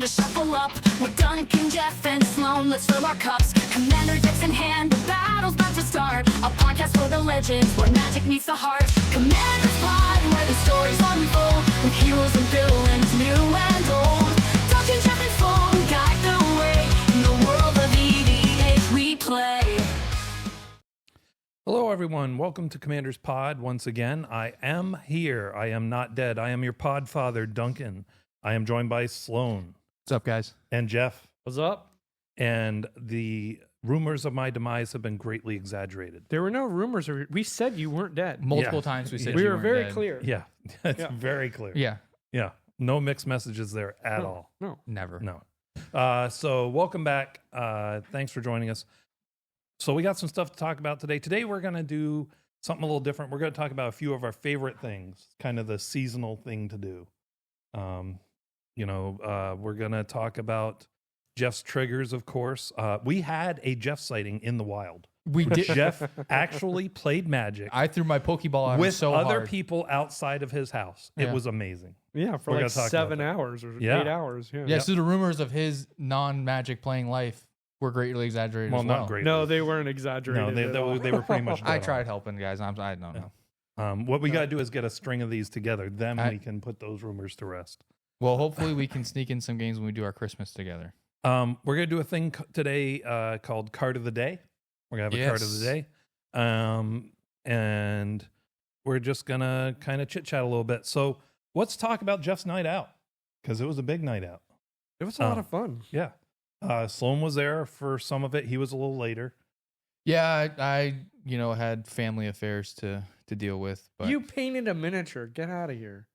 time to shuffle up. With Duncan, Jeff, and Sloan, let's fill our cups. Commander decks in hand, the battle's about to start. A podcast for the legends, where magic meets the heart. Commander's Pod, where the stories unfold. With heroes and villains, new and old. Duncan, Jeff, and Sloan guide the way. In the world of EDH we play. Hello, everyone. Welcome to Commander's Pod once again. I am here. I am not dead. I am your pod father, Duncan. I am joined by Sloan. What's up, guys? And Jeff. What's up? And the rumors of my demise have been greatly exaggerated. There were no rumors. We said you weren't dead. Multiple times we said We you were weren't very dead. clear. Yeah, it's Yeah. very clear. Yeah, Yeah. No mixed messages there at all. No. never. No. So welcome back. Thanks for joining us. So we got some stuff to talk about today. Today we're going to do something a little different. We're going to talk about a few of our favorite things, kind of the seasonal thing to do. We're going to talk about Jeff's triggers, of course. We had a Jeff sighting in the wild. We did. Jeff actually played Magic I threw my Pokeball at him with so other hard. people outside of his house. It Yeah. was amazing. Yeah, for We're like gonna talk 7 about hours or Yeah. 8 hours. Yeah. Yeah, so the rumors of his non-Magic playing life were greatly exaggerated Well, as well. not great. No, they weren't exaggerated. No, at all. they were pretty much I dead tried on. helping, guys. I don't know. What we got to do is get a string of these together. Then I- we can put those rumors to rest. Well, hopefully we can sneak in some games when we do our Christmas together. We're going to do a thing today called Card of the Day. We're going to have a Card of the Day. And we're just going to kind of chit-chat a little bit. So let's talk about Jeff's night out, because it was a big night out. It was a lot of fun. Yeah. Sloan was there for some of it. He was a little later. Yeah, I had family affairs to deal with. But You painted a miniature. Get out of here.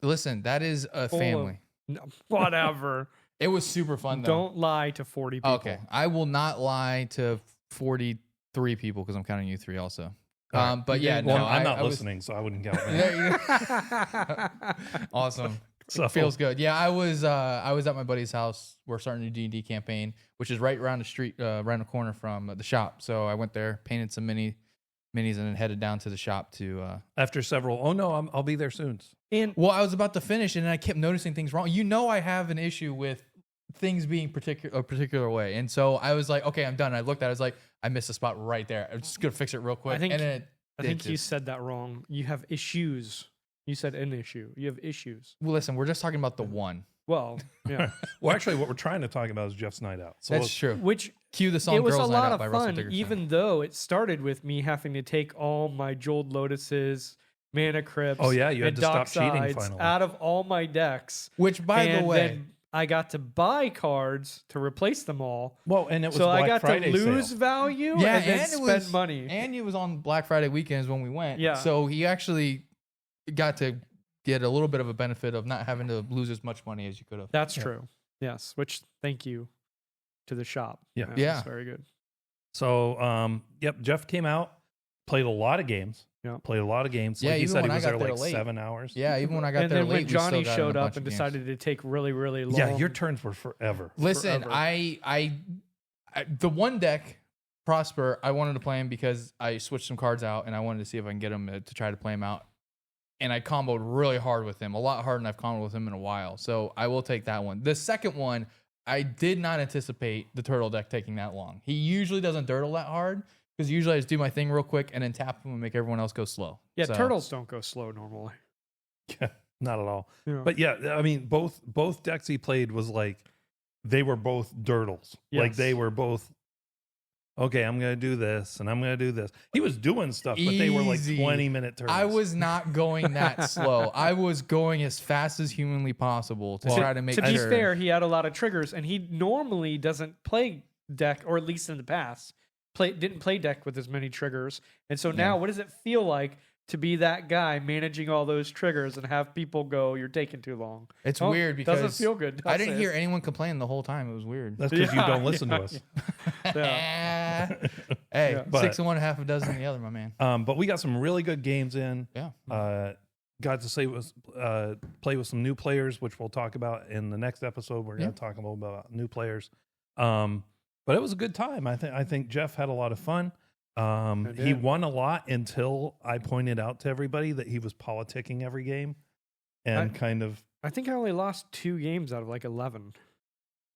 listen, that is a Full of- family. No, whatever. It was super fun, though. Don't lie to 40 people. Okay, I will not lie to 43 people because I'm counting you three also. All right. But yeah, Well, no, I'm not I was- listening, so I wouldn't count that. Awesome. So- Feels good. Yeah, I was at my buddy's house. We're starting a D&D campaign, which is right around the street, around the corner from the shop. So I went there, painted some minis, and then headed down to the shop to. After several, I'll be there soon. And Well, I was about to finish, and I kept noticing things wrong. I have an issue with things being a particular way, and so I was like, okay, I'm done. I looked at it, I was like, I missed a spot right there. I'm just gonna fix it real quick. I think- and then I think you said that wrong. You have issues. You said an issue. You have issues. Well, listen, we're just talking about the one. Well, yeah. Well, actually, what we're trying to talk about is Jeff's night out. So That's let's- true. Which Cue the song it was "Girls a Night lot Out" of by Russell fun, Dickerson. even though it started with me having to take all my Jeweled Lotuses, Mana Crypts, Oh, yeah, you had and to stop cheating Docksides finally. out of all my decks. Which, by the And way, then I got to buy cards to replace them all. Well, and it was So Black I got Friday to lose sale. value Yeah, and then and it spend was- money. and it was on Black Friday weekends when we went. Yeah. So he actually got to get a little bit of a benefit of not having to lose as much money as you could have. That's true. Yes. Which thank you to the shop. Yeah. That Yeah. was very good. So, Jeff came out, played a lot of games. Yeah. Played a lot of games. Yeah, Like he even said, he when I was got there there like late. 7 hours. Yeah, even when I got And there then late, when we still Johnny got in a showed bunch up and of games. decided to take really, really long. Yeah, your turns were forever. Listen, forever. I the one deck, Prosper, I wanted to play him because I switched some cards out and I wanted to see if I can get him to try to play him out. And I comboed really hard with him, a lot harder than I've comboed with him in a while. So I will take that one. The second one, I did not anticipate the turtle deck taking that long. He usually doesn't dirtle that hard because usually I just do my thing real quick and then tap him and make everyone else go slow. Yeah, So- turtles don't go slow normally. Yeah, not at all. Yeah. But yeah, I mean, both decks he played was like, they were both dirtles. Like Yes. they were both, okay, I'm going to do this and I'm going to do this. He was doing stuff, but they were like Easy. 20-minute turns. I was not going that slow. I was going as fast as humanly possible to try to make To be sure. fair, he had a lot of triggers, and he normally doesn't play deck, or at least in the past, didn't play deck with as many triggers. And so now, what does it feel like to be that guy managing all those triggers and have people go, "You're taking too long"? It's Well, weird because doesn't feel good. I does didn't it? hear anyone complain the whole time. It was weird. That's because you Yeah, don't listen yeah, to us. Yeah. Hey, Yeah. But- 6 in one, half a dozen in the other, my man. But we got some really good games in. Yeah. Got to play with some new players, which we'll talk about in the next episode. We're going to talk a little bit about new players. But it was a good time. I think Jeff had a lot of fun. He won a lot until I pointed out to everybody that he was politicking every game and kind of I think I only lost 2 games out of like 11.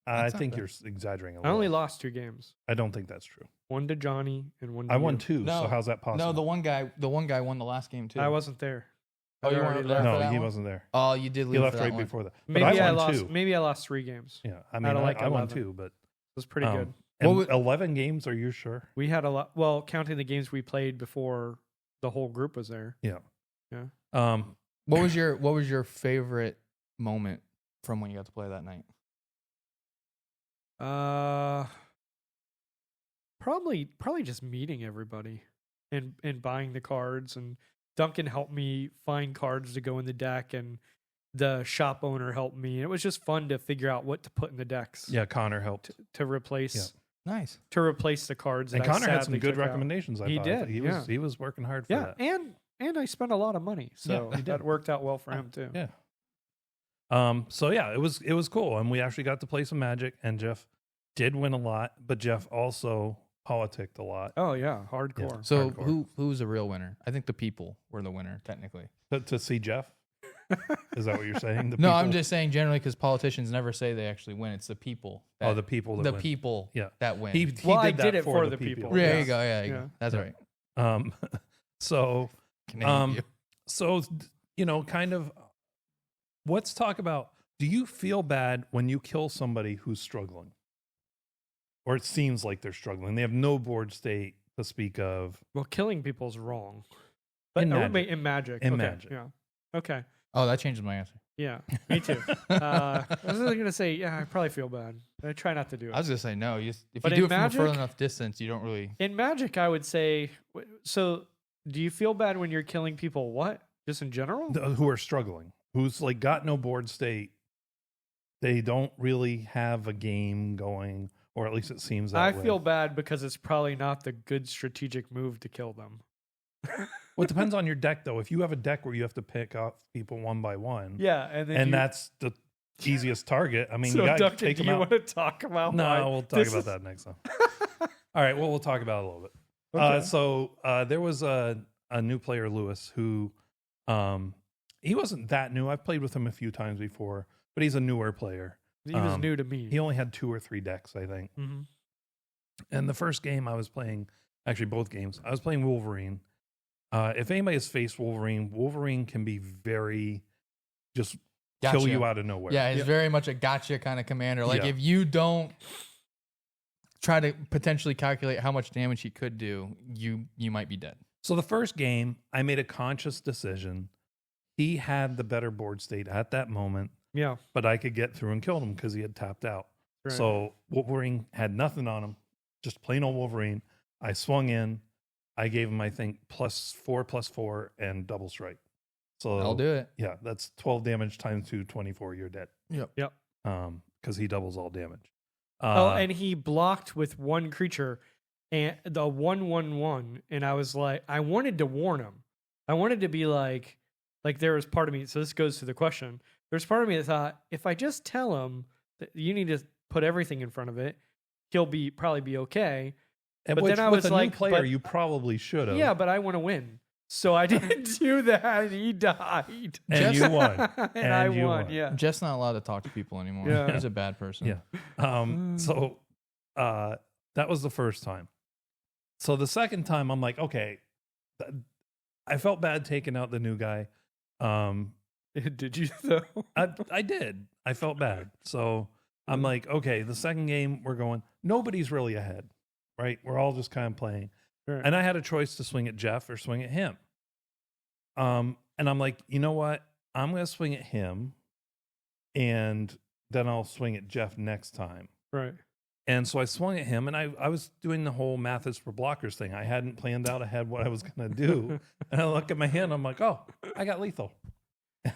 I That's not think bad. you're exaggerating a I little. only lost 2 games. I don't think that's true. One to Johnny and one to I won you. 2, so how's that possible? No, the one guy won the last game too. I wasn't there. Oh, I'd you already weren't there? left. for No, that he one? wasn't there. Oh, you did leave. He left for that right one. before that. Maybe but I won lost. 2. Maybe I lost 3 games. Yeah, I out mean, of like I won 11. 2, but It was pretty good. and What 11 games. Are you sure? We had a lot. Well, counting the games we played before the whole group was there. Yeah. Yeah. What was your favorite moment from when you got to play that night? Probably just meeting everybody and buying the cards, and Duncan helped me find cards to go in the deck, and the shop owner helped me. It was just fun to figure out what to put in the decks. Yeah, Connor helped, To replace Nice. the cards. and that I Connor had some sadly good took out. recommendations. I He thought did, He was working hard for Yeah, that. and I spent a lot of money, so he did. that worked out well for him too. Yeah. So yeah, it was cool, and we actually got to play some Magic, and Jeff did win a lot, but Jeff also politicked a lot Oh yeah, hardcore. So Hardcore. who's the real winner? I think the people were the winner technically. to see Jeff. Is that what you're saying? The No, people? I'm just saying generally because politicians never say they actually win. It's the people. Oh, the people that the win. people Yeah. that win. He Well, I did that did it for for the the people. people. there Yeah. you go. Yeah, Yeah. That's Yeah. right. So Canadian you. so kind of let's talk about, do you feel bad when you kill somebody who's struggling, or it seems like they're struggling, they have no board state to speak of? Well, killing people's wrong. In But Magic. in Magic. In Okay, Magic. Yeah. Okay. Oh, that changes my answer. Yeah. Me too. I was gonna say, yeah, I probably feel bad. I try not to do it. I was gonna say no. If But you do in it from a further Magic- enough distance, you don't really. In Magic, I would say. So, do you feel bad when you're killing people? What? Just in general? Who are struggling, who's like got no board state, they don't really have a game going, or at least it seems that I way. feel bad because it's probably not the good strategic move to kill them. Well, it depends on your deck, though. If you have a deck where you have to pick off people one by one, Yeah, and then and that's the easiest target. I mean, so you got to Duncan, take do them you out. want to talk about? No, why we'll talk this about is- that next time. All right, well, we'll talk about it a little bit. Okay. So there was a new player, Lewis, who he wasn't that new. I've played with him a few times before, but he's a newer player. He was new to me. He only had 2 or 3 decks, I think. Mhm. And the first game I was playing, actually both games, I was playing Wolverine. If anybody has faced Wolverine can be very just kill Gotcha. you out of nowhere. Yeah, it's very much a gotcha kind of commander. Like Yeah. if you don't try to potentially calculate how much damage he could do, you might be dead. So the first game, I made a conscious decision. He had the better board state at that moment, Yeah. but I could get through and kill him because he had tapped out. Right. So Wolverine had nothing on him, just plain old Wolverine. I swung in. I gave him, I think, +4/+4 and double strike. So I'll do it. Yeah, that's 12 damage times 2, 24. You're dead. Yep. Yep. Because he doubles all damage. And he blocked with one creature, and the 1/1/1, and I was like, I wanted to warn him. I wanted to be like there was part of me. So this goes to the question. There's part of me that thought, if I just tell him that you need to put everything in front of it, he'll probably be okay. And but which, then I with was a like, new player, but- you probably should have. Yeah, but I want to win. So I didn't do that, and he died. And you won. and I you won. won. Yeah. Jeff's not allowed to talk to people anymore. Yeah. He's a bad person. Yeah. So that was the first time. So the second time, I'm like, okay, I felt bad taking out the new guy. Did you though? I did. I felt bad. So I'm like, okay, the second game we're going, nobody's really ahead, right? We're all just kind of playing. Right. And I had a choice to swing at Jeff or swing at him. And I'm like, you know what? I'm going to swing at him, and then I'll swing at Jeff next time. Right. And so I swung at him, and I was doing the whole Mathis for blockers thing. I hadn't planned out ahead what I was going to do. And I look at my hand, I'm like, oh, I got lethal.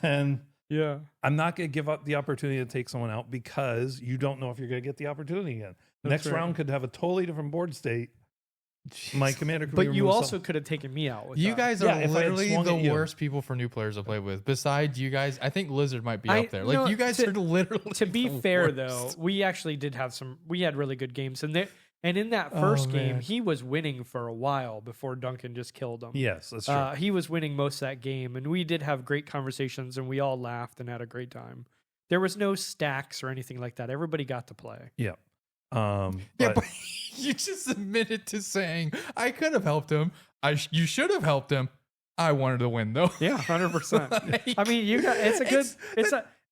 And Yeah. I'm not going to give up the opportunity to take someone out because you don't know if you're going to get the opportunity again. That's Next right. round could have a totally different board state. My commander could be But you removed also some- could have taken me out with You that. guys Yeah, are if I had literally swung the at you. worst people for new players to play with. Besides you guys, I think Lizard might be I- up there. Like no, you guys to- are literally To be the fair, worst. though, we actually did have we had really good games, and in that Oh, first game, man. he was winning for a while before Duncan just killed him. Yes, that's true. He was winning most of that game, and we did have great conversations, and we all laughed and had a great time. there was no stacks or anything like that. Everybody got to play. Yeah. Yeah, but you just admitted to saying I could have helped him. You should have helped him. I wanted to win though. Yeah, 100%. Like, I mean,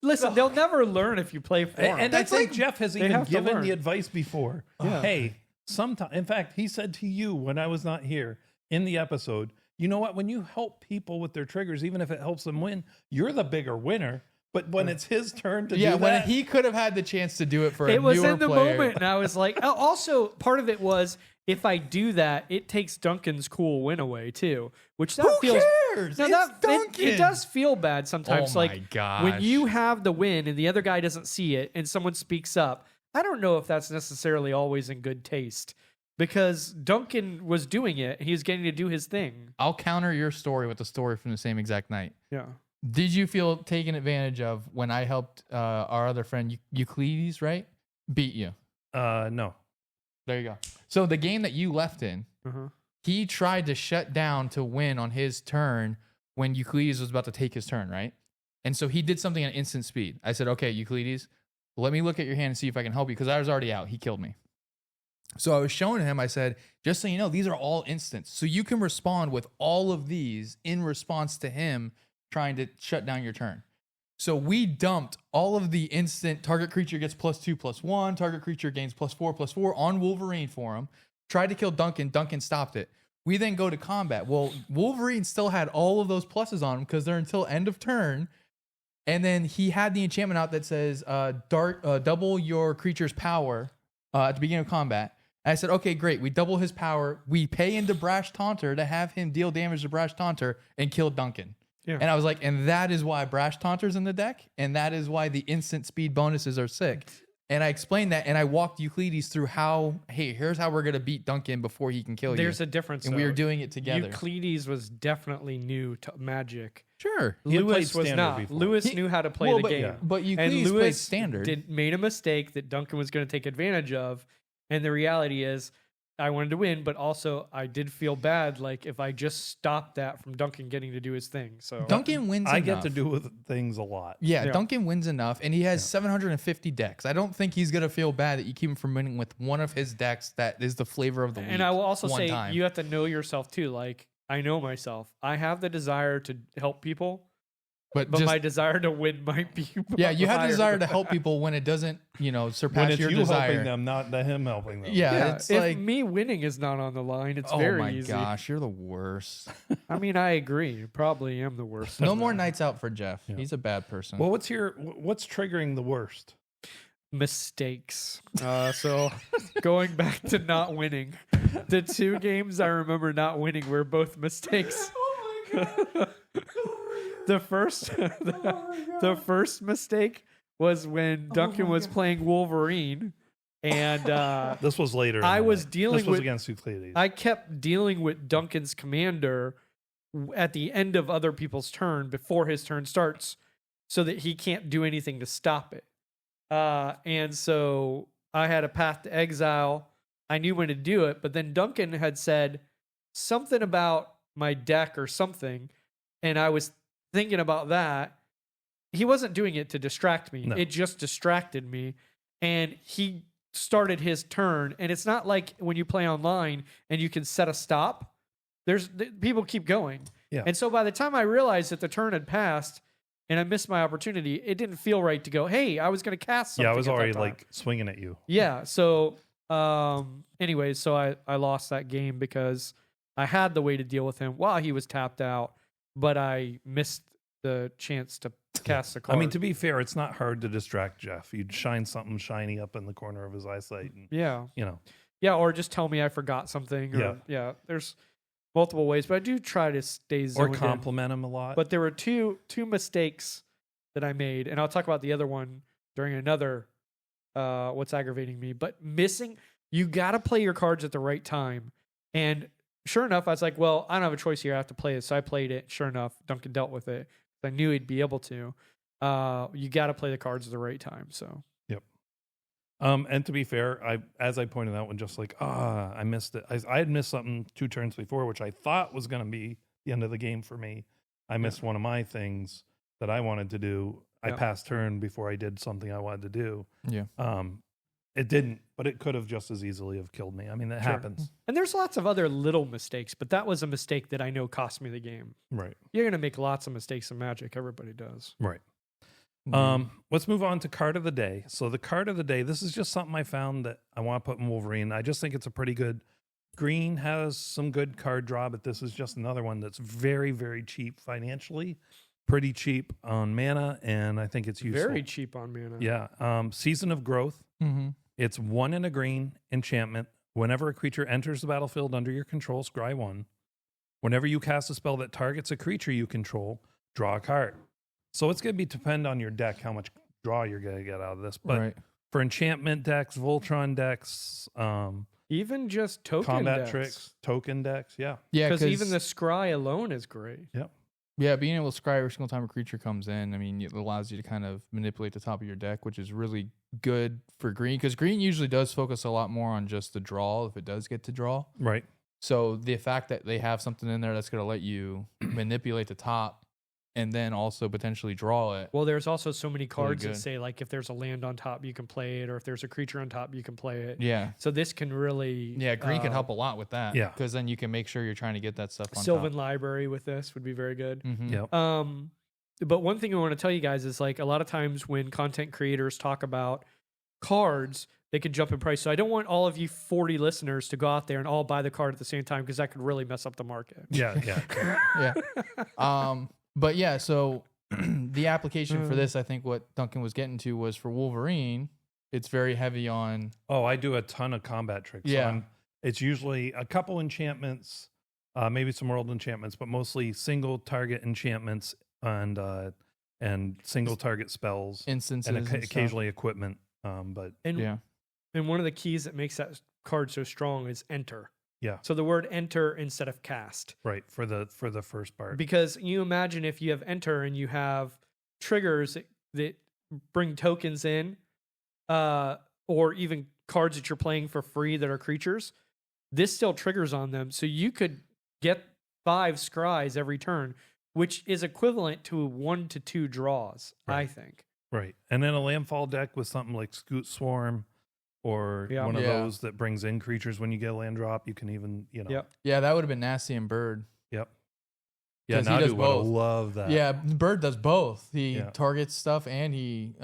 listen, they'll never learn if you play for them. And I think Jeff has even have to given learn. the advice before. Yeah. Hey, sometime. In fact, he said to you when I was not here in the episode, you know what? When you help people with their triggers, even if it helps them win, you're the bigger winner. But when it's his turn to do when that, he could have had the chance to do it for a It was newer in the player. moment, and I was like, also part of it was if I do that, it takes Duncan's cool win away too, which that Who feels. cares? No, It's Duncan. It does feel bad sometimes. Oh my like gosh. when you have the win and the other guy doesn't see it, and someone speaks up. I don't know if that's necessarily always in good taste because Duncan was doing it. He was getting to do his thing. I'll counter your story with a story from the same exact night. Yeah. Did you feel taken advantage of when I helped our other friend Euclides, right? Beat you. no. There you go. So the game that you left in, Uh-huh. he tried to shut down to win on his turn when Euclides was about to take his turn, right? And so he did something at instant speed. I said, okay, Euclides, let me look at your hand and see if I can help you because I was already out. He killed me. So I was showing him, I said, just so you know, these are all instants. So you can respond with all of these in response to him trying to shut down your turn. So we dumped all of the instant target creature gets +2/+1, target creature gains +4/+4 on Wolverine for him. Tried to kill Duncan. Duncan stopped it. We then go to combat. Well, Wolverine still had all of those pluses on him because they're until end of turn. And then he had the enchantment out that says double your creature's power at the beginning of combat. And I said, okay, great. We double his power. We pay into Brash Taunter to have him deal damage to Brash Taunter and kill Duncan. Yeah. And I was like, and that is why Brash Taunter's in the deck, and that is why the instant speed bonuses are sick. And I explained that, and I walked Euclides through how, hey, here's how we're going to beat Duncan before he can kill you. There's a difference. And we were though. doing it together. Euclides was definitely new to Magic. Sure. He had Lewis played was Standard not. before. Lewis knew how to play the game. But And Euclides played Lewis Standard. made a mistake that Duncan was going to take advantage of. And the reality is, I wanted to win, but also I did feel bad. Like if I just stopped that from Duncan getting to do his thing. So Duncan wins I enough. get to do with things a lot. Yeah, Yeah. Duncan wins enough, and he has 750 decks. I don't think he's going to feel bad that you keep him from winning with one of his decks that is the flavor of the week. And I will also one say time. you have to know yourself too. Like I know myself. I have the desire to help people, but but just, my desire to win might be. yeah, you have the higher. desire to help people when it doesn't, surpass When it's your you desire. helping them, not him helping them. Yeah, Yeah, it's if like, me winning is not on the line, it's oh very my easy. gosh, you're the worst. I mean, I agree. Probably am the worst. No of more them. nights out for Jeff. Yeah. He's a bad person. Well, what's triggering the worst? Mistakes. So going back to not winning, the two games I remember not winning were both mistakes. The first mistake was when Duncan was playing Wolverine, and This was later. in I the was night. dealing This was with- against Euclides. I kept dealing with Duncan's commander at the end of other people's turn before his turn starts, so that he can't do anything to stop it. And so I had a path to exile. I knew when to do it, but then Duncan had said something about my deck or something, and I was thinking about that. He wasn't doing it to distract me. No. It just distracted me. And he started his turn. And it's not like when you play online and you can set a stop. People keep going. Yeah. And so by the time I realized that the turn had passed and I missed my opportunity, it didn't feel right to go, hey, I was going to cast something. Yeah, I was at that already time. like swinging at you. Yeah. So, anyways, so I lost that game because I had the way to deal with him while he was tapped out, but I missed the chance to cast a card. I mean, to be fair, it's not hard to distract Jeff. You'd shine something shiny up in the corner of his eyesight, and yeah. Yeah, Or just tell me I forgot something. Or, Yeah. There's multiple ways, but I do try to stay zoned or in. compliment him a lot. But there were two mistakes that I made, and I'll talk about the other one during another what's aggravating me. But missing, you got to play your cards at the right time. And sure enough, I was like, well, I don't have a choice here. I have to play it. So I played it. Sure enough, Duncan dealt with it. I knew he'd be able to. You got to play the cards at the right time. So and to be fair, as I pointed out, when just like, I missed it. I had missed something 2 turns before, which I thought was going to be the end of the game for me. I missed one of my things that I wanted to do. I Yeah. passed turn before I did something I wanted to do. Yeah. It didn't, but it could have just as easily have killed me. I mean, that Sure. happens. And there's lots of other little mistakes, but that was a mistake that I know cost me the game. Right. You're going to make lots of mistakes in Magic. Everybody does. Right. Mm-hmm. Let's move on to card of the day. So the card of the day, this is just something I found that I want to put in Wolverine. I just think it's a pretty good. Green has some good card draw, but this is just another one that's very, very cheap financially, pretty cheap on mana, and I think it's useful. Very cheap on mana. Yeah. Season of Growth. Mm-hmm. It's 1 and a green enchantment. Whenever a creature enters the battlefield under your control, scry 1. Whenever you cast a spell that targets a creature you control, draw a card. So it's going to be depend on your deck how much draw you're going to get out of this. But Right. for enchantment decks, Voltron decks, Even just token combat decks. tricks, token decks, yeah. Yeah, Because even the scry alone is great. Yeah, being able to scry every single time a creature comes in, I mean, it allows you to kind of manipulate the top of your deck, which is really good for green, because green usually does focus a lot more on just the draw if it does get to draw. Right. So the fact that they have something in there that's going to let you manipulate the top and then also potentially draw it. Well, there's also so many cards that good. say, like, if there's a land on top, you can play it, or if there's a creature on top, you can play it. Yeah. So this can really... Yeah, green can help a lot with that. yeah. Because then you can make sure you're trying to get that stuff on Sylvan top. Library with this would be very good. Mm-hmm. Yep. But one thing I want to tell you guys is, like, a lot of times when content creators talk about cards, they could jump in price. So I don't want all of you 40 listeners to go out there and all buy the card at the same time, because that could really mess up the market. Yeah, yeah. Yeah. But yeah, so the application for this, I think what Duncan was getting to was for Wolverine, it's very heavy on. Oh, I do a ton of combat tricks. Yeah. So it's usually a couple enchantments, maybe some world enchantments, but mostly single target enchantments and single target spells Instances and and occasionally equipment. But And, Yeah. and one of the keys that makes that card so strong is enter. yeah, So the word enter instead of cast. right for the first part. Because you imagine if you have enter and you have triggers that bring tokens in, or even cards that you're playing for free that are creatures, this still triggers on them. So you could get 5 scries every turn, which is equivalent to 1 to 2 draws, I Right. think. Right. And then a landfall deck with something like Scoot Swarm or Yeah. one of Yeah. those that brings in creatures when you get a land drop. You can even, Yep. Yeah, that would have been nasty and Bird. Yep. Yeah, 'Cause he Nadu does would both. love that. Yeah, Bird does both. He Yeah. targets stuff and he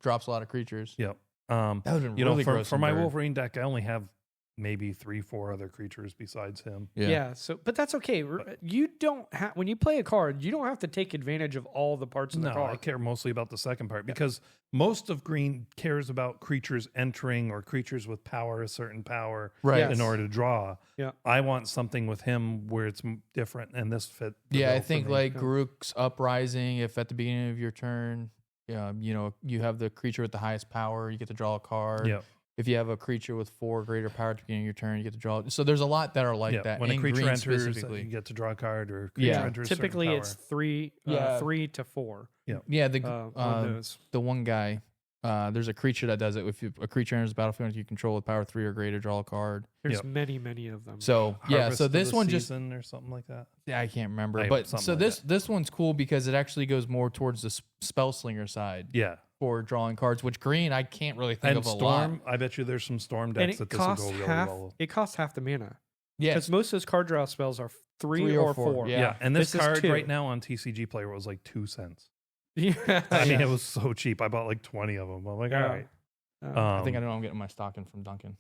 drops a lot of creatures. Yep. That would have been You really know, gross for in my Bird. Wolverine deck, I only have maybe 3-4 other creatures besides him. Yeah. So, but that's okay. You don't have, when you play a card, you don't have to take advantage of all the parts of the No, card. I care mostly about the second part because most of green cares about creatures entering or creatures with power, a certain power, Right. Yes. in order to draw. Yeah. I want something with him where it's different, and this fit. the Yeah, I bill for think me. like Yeah. Garruk's Uprising, if at the beginning of your turn, you have the creature with the highest power, you get to draw a card. Yeah. If you have a creature with 4 greater power at the beginning of your turn, you get to draw. So there's a lot that are like Yeah, that. when a in creature green enters, specifically. you get to draw a card, or a creature Yeah. enters certain Typically, power. it's 3 Yeah. 3 to 4 Yeah, the on those. the one guy, there's a creature that does it. If a creature enters the battlefield, you control with power 3 or greater, draw a card. There's Yep. many of them. So Harvest so of this the one just season or something like that. yeah, I can't remember, I- but something so like this one's cool because it actually goes more towards the spell slinger side Yeah, for drawing cards. Which green I can't really think and of a storm. lot. I bet you there's some storm and decks it that this will costs go really half. well. It costs half the mana Yeah, because most of those card draw spells are 3 3 or or 4. 4, Yeah. Yeah. And this This is card 2. right now on TCG Player was like 2 cents. Yeah. I mean, it was so cheap. I bought like 20 of them. I'm like, all Yeah. right. I think I know I'm getting my stocking from Duncan.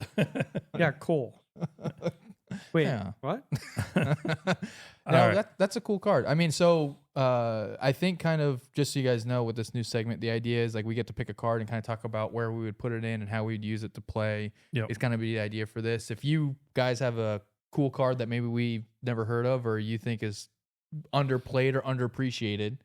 Yeah, cool. Wait, Yeah. what? No, right. that's a cool card. I mean, so I think kind of just so you guys know with this new segment, the idea is like we get to pick a card and kind of talk about where we would put it in and how we'd use it to play. Yep. It's kind of the idea for this. If you guys have a cool card that maybe we've never heard of or you think is underplayed or underappreciated,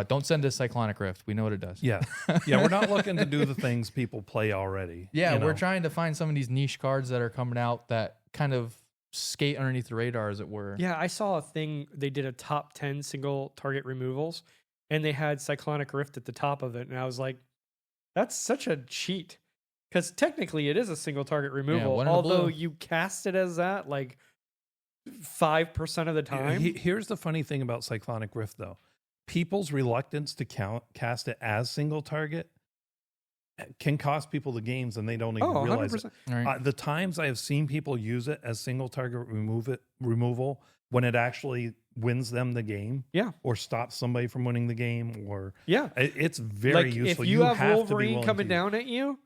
don't send us Cyclonic Rift. We know what it does. Yeah. Yeah. We're not looking to do the things people play already. Yeah, you we're know? trying to find some of these niche cards that are coming out that kind of skate underneath the radar, as it were. Yeah, I saw a thing. They did a top 10 single target removals, and they had Cyclonic Rift at the top of it. And I was like, that's such a cheat. Because technically it is a single target removal, one in the although blue. you cast it as that like 5% of the time. Here's the funny thing about Cyclonic Rift, though. people's reluctance to cast it as single target can cost people the games, and they don't even realize it. 100%. Right. The times I have seen people use it as single target removal when it actually wins them the game, Yeah. or stops somebody from winning the game, or Yeah. it's very Like useful. if you have to be Wolverine willing coming to use it. down at you,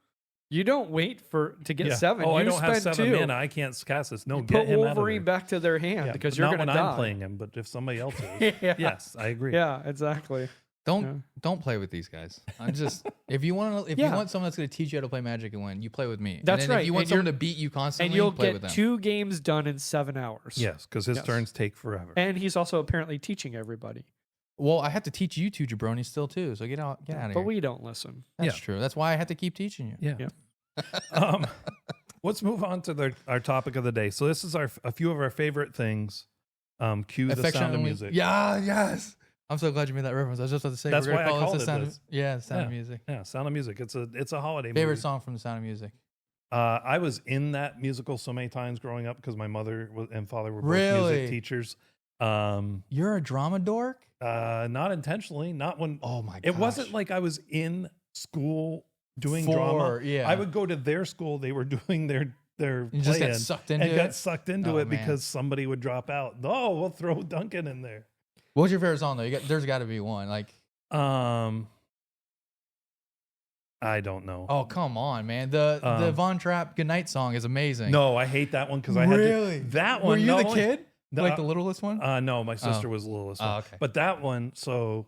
you don't wait to get Yeah. 7. Oh, you I don't have spend 7 2. mana. I can't cast this. No, You get put him out of Wolverine there. back to their hand Yeah, because but you're not going to when die. I'm playing him, but if somebody else is, Yeah. yes, I agree. Yeah, exactly. Don't play with these guys. I'm just if you want you want someone that's going to teach you how to play Magic and win, you play with me. That's and then right. If you want And someone to beat you constantly, And you'll play with get them. 2 games done in 7 hours. Yes, because his Yes. turns take forever. And he's also apparently teaching everybody. Well, I have to teach you two jabronis still too. So get out of But here. we don't listen. That's true. That's why I have to keep teaching you. Yeah. Let's move on to our topic of the day. So this is a few of our favorite things. Cue the sound of Affectionately- music. Yeah. Yes. I'm so glad you made that reference. I was just about to say That's we're gonna why I call called this the it sound this. of Sound of Music. Yeah, Sound of Music. It's a holiday Favorite movie. song from the Sound of Music. I was in that musical so many times growing up because my mother and father were both Really? music teachers. You're a drama dork? Not intentionally, not when Oh my god. it wasn't like I was in school doing For- drama. yeah. I would go to their school. They were doing their You just play-in get sucked into and it. got sucked into Oh, it man. because somebody would drop out. Oh, we'll throw Duncan in there. What's your favorite song though? There's got to be one. Like, I don't know. oh come on, man. The Von Trapp Goodnight song is amazing. No, I hate that one because I had Really? to, that one. Were you not the only- kid? No, Like the littlest one? no, my sister was the littlest one. Oh, okay. But that one, so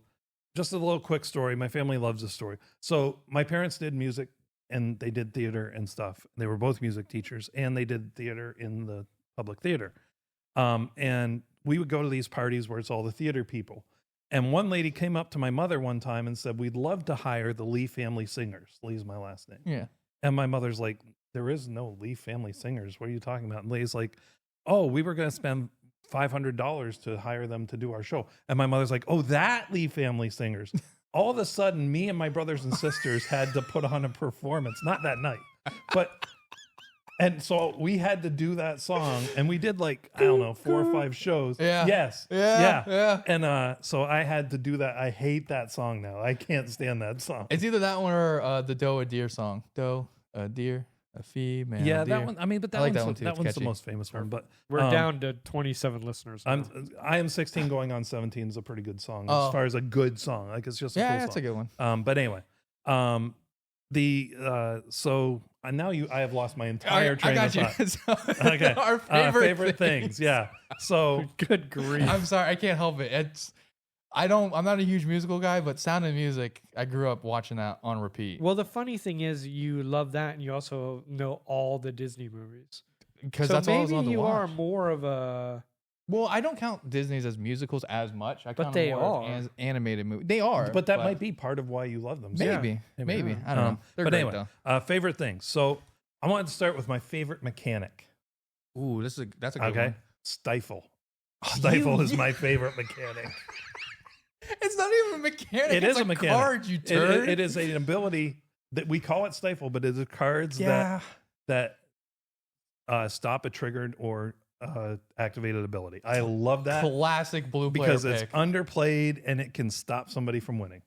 just a little quick story. My family loves this story. So my parents did music and they did theater and stuff. They were both music teachers and they did theater in the public theater. And we would go to these parties where it's all the theater people. And one lady came up to my mother one time and said, "We'd love to hire the Lee family singers." Lee's my last name. Yeah. And my mother's like, "There is no Lee family singers. What are you talking about?" And Lee's like, "Oh, we were going to spend $500 to hire them to do our show." And my mother's like, "Oh, that Lee family singers." All of a sudden, me and my brothers and sisters had to put on a performance, not that night, but, and so we had to do that song and we did like, I don't know, 4 or 5 shows. Yeah. Yes. Yeah. And so I had to do that. I hate that song now. I can't stand that song. It's either that one or the Doe a Deer song. Doe a Deer, a female. Yeah, deer. that one. I mean, but that I like one's, that one too. that It's one's the catchy. most famous one. But We're down to 27 listeners. now. I am 16 going on 17 is a pretty good song Oh. as far as a good song. Like it's just a Yeah, cool that's song. a good one. But anyway, so now I have lost my entire train of thought. So, Okay, Our favorite things. Yeah. So Good grief. I'm sorry, I can't help it. I'm not a huge musical guy, but Sound of Music, I grew up watching that on repeat. Well, the funny thing is, you love that, and you also know all the Disney movies. Because So that's all I was maybe allowed to you watch. are more of a. Well, I don't count Disney's as musicals as much. I count they them more are. as animated movies. They are, but that might be part of why you love them. maybe. I don't know. They're but great, anyway, favorite things. So I wanted to start with my favorite mechanic. though. Ooh, that's a good Okay. one. Stifle. Oh, Stifle is my favorite mechanic. It's not even a mechanic. It it's is a mechanic. Card, you turd. It is an ability that we call it stifle, but it is cards that stop a triggered or activated ability. I love that Classic blue player because pick. it's underplayed and it can stop somebody from winning.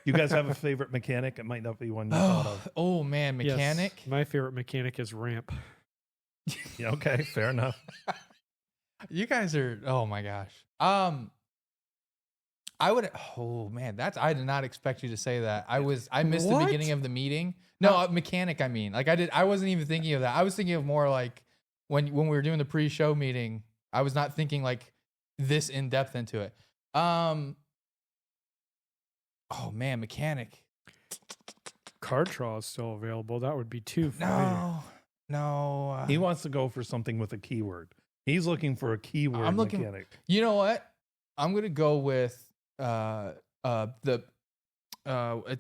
You guys have a favorite mechanic? It might not be one you thought of. Oh man, Yes, mechanic. my favorite mechanic is ramp. Yeah, okay, fair enough. You guys are. Oh my gosh. I would. Oh man, I did not expect you to say that. I missed the What? beginning of the meeting. No, mechanic. I mean, like I wasn't even thinking of that. I was thinking of more like when we were doing the pre-show meeting. I was not thinking like this in depth into it. Oh man, mechanic. Card draw is still available. That would be 2 for me. No. He wants to go for something with a keyword. He's looking for a keyword I'm looking- mechanic. You know what? I'm gonna go with it's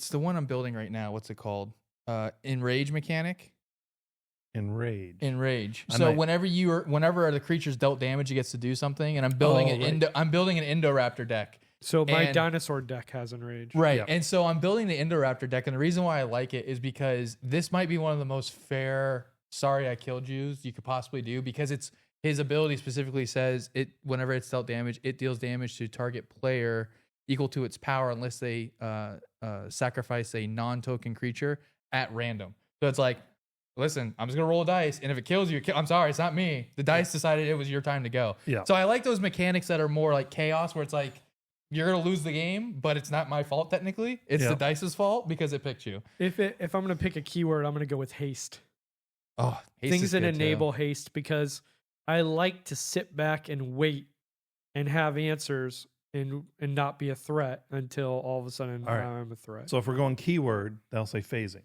the one I'm building right now. What's it called? Enrage mechanic. Enrage. Enrage. I So might- whenever the creature's dealt damage, it gets to do something. And I'm building I'm building an Indoraptor deck. So my And- dinosaur deck has enraged. Right. Yep. And so I'm building the Indoraptor deck. And the reason why I like it is because this might be one of the most fair sorry I killed yous you could possibly do, because his ability specifically says it whenever it's dealt damage, it deals damage to target player equal to its power unless they sacrifice a non-token creature at random. So it's like, listen, I'm just gonna roll a dice, and if it kills you, I'm sorry, it's not me. The dice decided it was your time to go. Yeah. So I like those mechanics that are more like chaos, where it's like you're gonna lose the game, but it's not my fault technically. It's the dice's fault because it picked you. If I'm gonna pick a keyword, I'm gonna go with haste. Oh, haste Things is that good enable too. haste, because I like to sit back and wait and have answers and not be a threat until all of a sudden All right. I'm a threat. So if we're going keyword, they'll say phasing.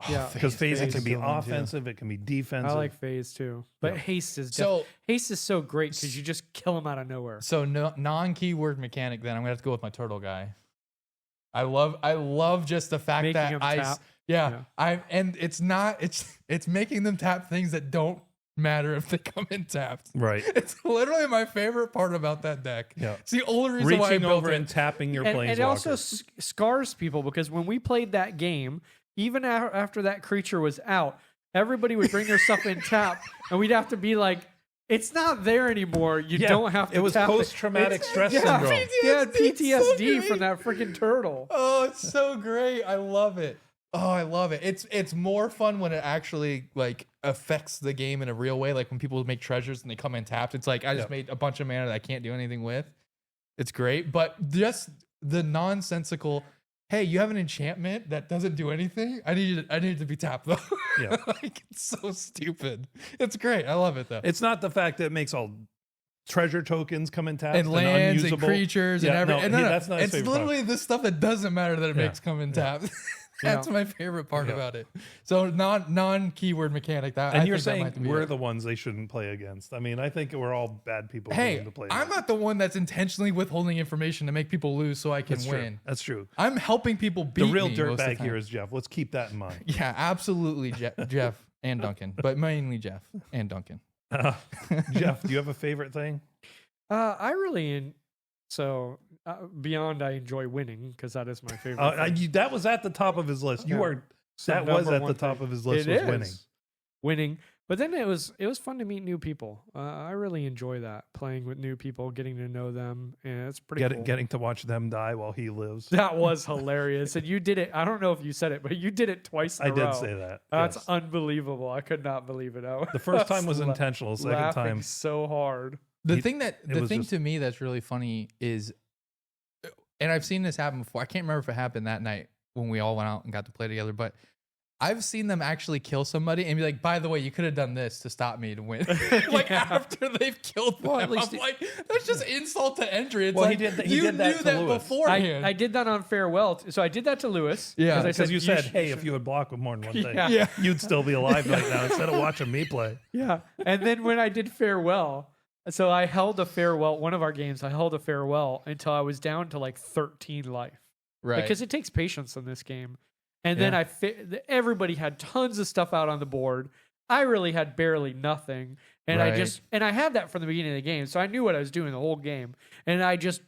Yeah. Because phasing phase can is be a good one, too. offensive, it can be defensive. I like phase too, but Yeah. haste is So haste is so great because you just kill them out of nowhere. So no, non-keyword mechanic. Then I'm gonna have to go with my turtle guy. I love just the fact Making that him I tap. yeah, and it's making them tap things that don't matter if they come in tapped. Right. It's literally my favorite part about that deck. Yeah. It's the only reason why I Reaching built over it. and tapping your And planeswalker. it also scars people, because when we played that game, even after that creature was out, everybody would bring their stuff in tap, and we'd have to be like, it's not there anymore. You Yeah, don't have to it was tap post-traumatic It's- stress yeah, syndrome. Yeah, It's so PTSD great. from that freaking turtle. Oh, it's so great. I love it. Oh, I love it. It's more fun when it actually like affects the game in a real way. Like when people make treasures and they come in tapped. It's like I just made a bunch of mana that I can't do anything with. It's great, but just the nonsensical. Hey, you have an enchantment that doesn't do anything. I need it to be tapped though. Yeah. Like, it's so stupid. It's great. I love it though. It's not the fact that it makes all treasure tokens come in tapped And lands and unusable. creatures and Yeah, everything. no, that's not his It's favorite part. literally the stuff that doesn't matter that it Yeah. makes come in Yeah. tapped. That's my favorite part Yeah. about it. So non-keyword mechanic. That And I you're think that saying might be we're it. the ones they shouldn't play against. I mean, I think we're all bad people Hey, willing to play I'm against. not the one that's intentionally withholding information to make people lose so I can That's win. true. That's true. I'm helping people beat The real me most of the dirtbag time. here is Jeff. Let's keep that in mind. Yeah, absolutely, Jeff and Duncan, but mainly Jeff and Duncan. Jeff, do you have a favorite thing? I really beyond I enjoy winning, because that is my favorite. thing. That was at the top of his list. You Yeah. are. So That was number at the one top thing. of his list. It Was is. Winning. But then it was fun to meet new people. I really enjoy that, playing with new people, getting to know them, and it's pretty cool. Getting to watch them die while he lives. That was hilarious. And you did it. I don't know if you said it, but you did it twice in I a did row. say that. That's yes. unbelievable. I could not believe it. The first time was intentional. The second laughing time, so hard. The He- thing it was just- to me that's really funny is, and I've seen this happen before. I can't remember if it happened that night when we all went out and got to play together, but I've seen them actually kill somebody and be like, by the way, you could have done this to stop me to win. Like Yeah. after they've killed them. Well, at least I'm like, that's just insult to injury. It's Well, he like, did he you did that knew to that Lewis. beforehand. I did that on farewell. So I did that to Lewis. Yeah. I because you "You said, should- "Hey, if you would block with more than one thing, Yeah. Yeah. you'd still be alive right now." Instead of watching me play. Yeah. And then when I did farewell, so I held a farewell, one of our games, I held a farewell until I was down to like 13 life. right. Because it takes patience in this game. And then everybody had tons of stuff out on the board. I really had barely nothing. And Right. I had that from the beginning of the game. So I knew what I was doing the whole game. And I just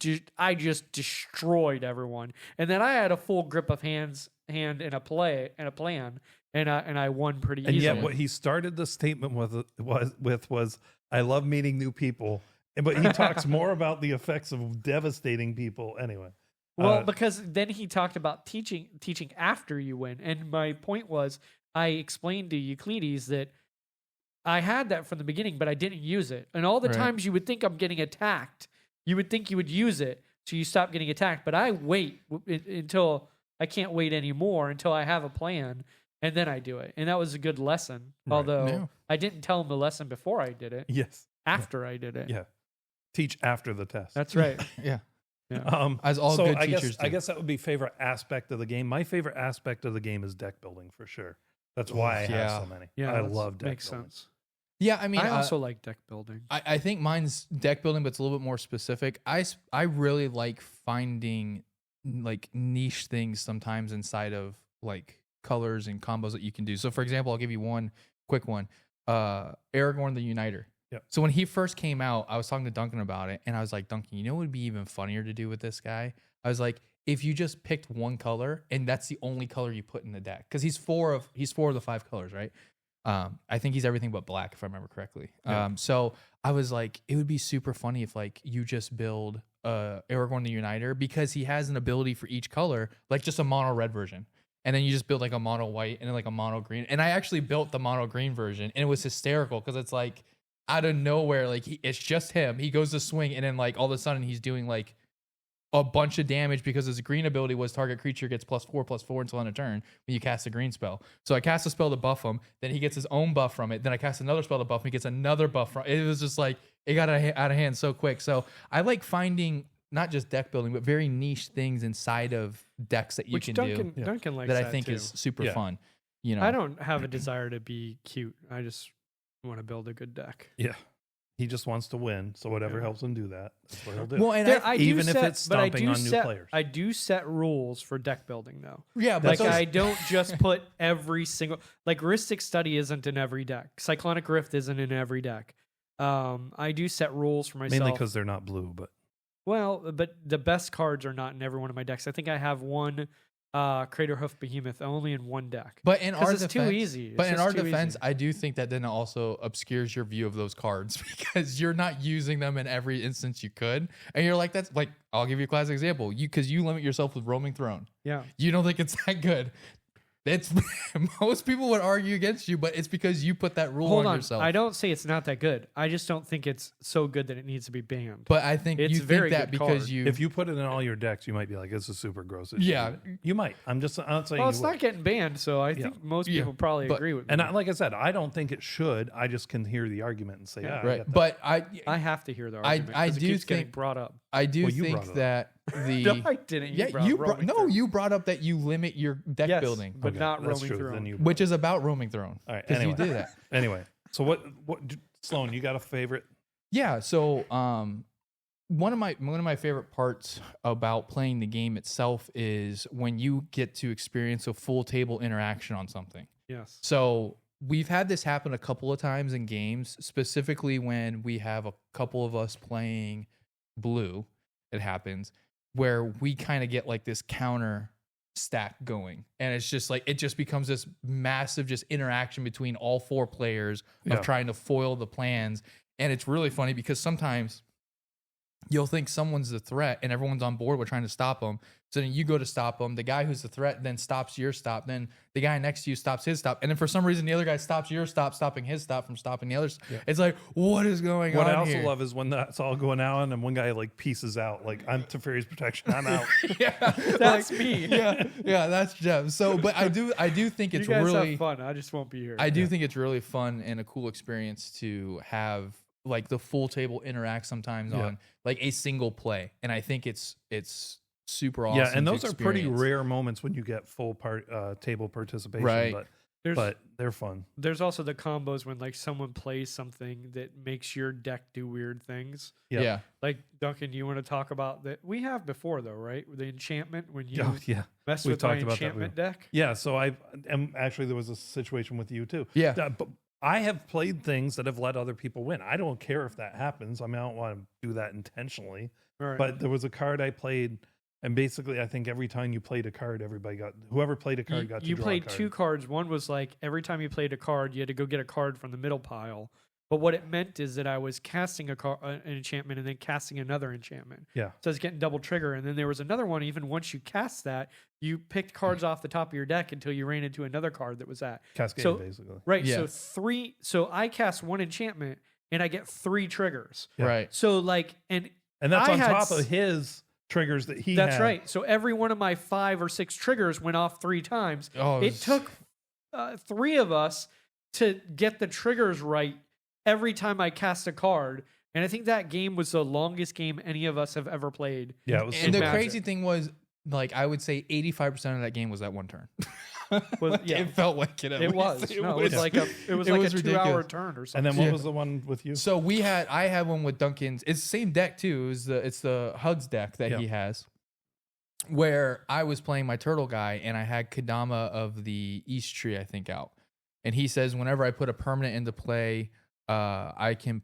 destroyed everyone. And then I had a full grip of hand and a plan. And I won pretty And easily. yet, what he started the statement was, "I love meeting new people." But he talks more about the effects of devastating people. Anyway, Well, because then he talked about teaching after you win. And my point was, I explained to Euclides that I had that from the beginning, but I didn't use it. And all the Right. times you would think I'm getting attacked, you would think you would use it, so you stop getting attacked. But I wait until I can't wait anymore, until I have a plan, and then I do it. And that was a good lesson. Right. Although Yeah. I didn't tell him the lesson before I did it, yes, after I did it. yeah, teach after the test. That's right. yeah. As all good I teachers I do. guess that would be favorite aspect of the game. My favorite aspect of the game is deck building for sure. That's why I have yeah. so many. Yeah, I that love deck makes building. sense. Yeah, I mean, I also like deck building. I think mine's deck building, but it's a little bit more specific. I really like finding like niche things sometimes inside of like colors and combos that you can do. So for example, I'll give you one quick one. Aragorn the Uniter. Yep. So when he first came out, I was talking to Duncan about it, and I was like, Duncan, you know what would be even funnier to do with this guy? I was like, if you just picked one color and that's the only color you put in the deck, because he's four of the 5 colors, right? I think he's everything but black, if I remember correctly. Yeah. So I was like, it would be super funny if like you just build Aragorn the Uniter, because he has an ability for each color, like just a mono red version. And then you just build like a mono white and then like a mono green. And I actually built the mono green version, and it was hysterical because it's like out of nowhere, like it's just him. He goes to swing, and then like all of a sudden he's doing like a bunch of damage because his green ability was target creature gets +4/+4 until end of turn when you cast a green spell. So I cast a spell to buff him, then he gets his own buff from it. Then I cast another spell to buff him, he gets another buff from it. It was just like it got out of hand so quick. So I like finding not just deck building, but very niche things inside of decks that you Which can Duncan, do Duncan likes that I think too. is super Yeah. fun. You know, I don't have a desire to be cute. I just want to build a good deck. Yeah. He just wants to win, so whatever Yeah. helps him do that, that's what he'll do. Well, and I do even if set- it's but I stomping do on new set- players. I do set rules for deck building though. yeah, but Like those- I don't just put every single like Rhystic Study isn't in every deck. Cyclonic Rift isn't in every deck. I do set rules for myself. Mainly because they're not blue, but Well, but the best cards are not in every one of my decks. I think I have one Crater Hoof Behemoth only in one deck. But in 'Cause our it's defense, too easy. It's But in just our too defense, easy. I do think that then also obscures your view of those cards because you're not using them in every instance you could, and you're like, that's like, I'll give you a classic example. Because you limit yourself with Roaming Throne. Yeah. You don't think it's that good. It's most people would argue against you, but it's because you put that rule Hold on on. yourself. I don't say it's not that good. I just don't think it's so good that it needs to be banned. But I think It's you a very think that good because card. you, if you put it in all your decks, you might be like, "This is super gross." It Yeah. shouldn't be." You might. I'm not saying. Well, you it's would. not getting banned, so I think most Yeah. people probably But- agree with me. And like I said, I don't think it should. I just can hear the argument and say, Yeah. "Yeah, I right? get that." But I have to hear the I- argument. I 'cause it do keeps getting think- brought up. I do Well, you think brought it up. that the No, I didn't. yeah, you brought Roaming no, Throne. you brought up that you limit your deck Yes, building, but Okay, not that's Roaming true. Throne. Then you, which is about Roaming Throne. all right. Because Anyway, you do that. anyway, so what? Sloan, you got a favorite? Yeah. So, one of my favorite parts about playing the game itself is when you get to experience a full table interaction on something. Yes. So we've had this happen a couple of times in games, specifically when we have a couple of us playing blue. It happens where we kind of get like this counter stack going, and it's just like it just becomes this massive just interaction between all four players Yeah. of trying to foil the plans. And it's really funny because sometimes you'll think someone's the threat and everyone's on board with trying to stop them. So then you go to stop them. The guy who's the threat then stops your stop. Then the guy next to you stops his stop. And then for some reason, the other guy stops your stop, stopping his stop from stopping the other. Yeah. It's like, what is going What on I also here? love is when that's all going out and one guy like pieces out, like I'm Teferi's protection, I'm out. Yeah, That's me. yeah, that's Jeff. So, but I do think it's you guys really have fun. I just won't be here. I do think it's really fun and a cool experience to have like the full table interact sometimes Yeah. on like a single play, and I think it's super awesome. Yeah, and to those are pretty experience. rare moments when you get full table participation, Right. There's but they're fun. there's also the combos when like someone plays something that makes your deck do weird things. Yep. Yeah, Like Duncan, you want to talk about that? We have before though, right? The enchantment when you Oh, yeah. mess We've with my talked about that enchantment deck. Yeah, so actually there was a situation with you too. Yeah. But I have played things that have let other people win. I don't care if that happens. I mean, I don't want to do that intentionally. All right. But there was a card I played, and basically I think every time you played a card, whoever played a card you, got to you draw played a card. two cards. One was like every time you played a card, you had to go get a card from the middle pile. But what it meant is that I was casting an enchantment and then casting another enchantment. Yeah. So I was getting double trigger. And then there was another one, even once you cast that, you picked cards off the top of your deck until you ran into another card that was that. Cascade, So- basically. Right. Yeah. So I cast one enchantment and I get 3 triggers. Yeah. right. So like, and And that's I on had top s- of his triggers that he that's had. right. So every one of my 5 or 6 triggers went off 3 times. Oh, It took 3 of us to get the triggers right every time I cast a card. And I think that game was the longest game any of us have ever played. Yeah, it was And the super- crazy thing was, like, I would say 85% of that game was that one turn. Was- yeah. It felt like it. at It least. was. It was like a it was a 2-hour ridiculous. turn or And something. then what Yeah. was the one with you? So I had one with Duncan's. It's the same deck too. It's the Hugs deck that Yeah. he has, where I was playing my turtle guy and I had Kadama of the East Tree, I think, out, and he says whenever I put a permanent into play, I can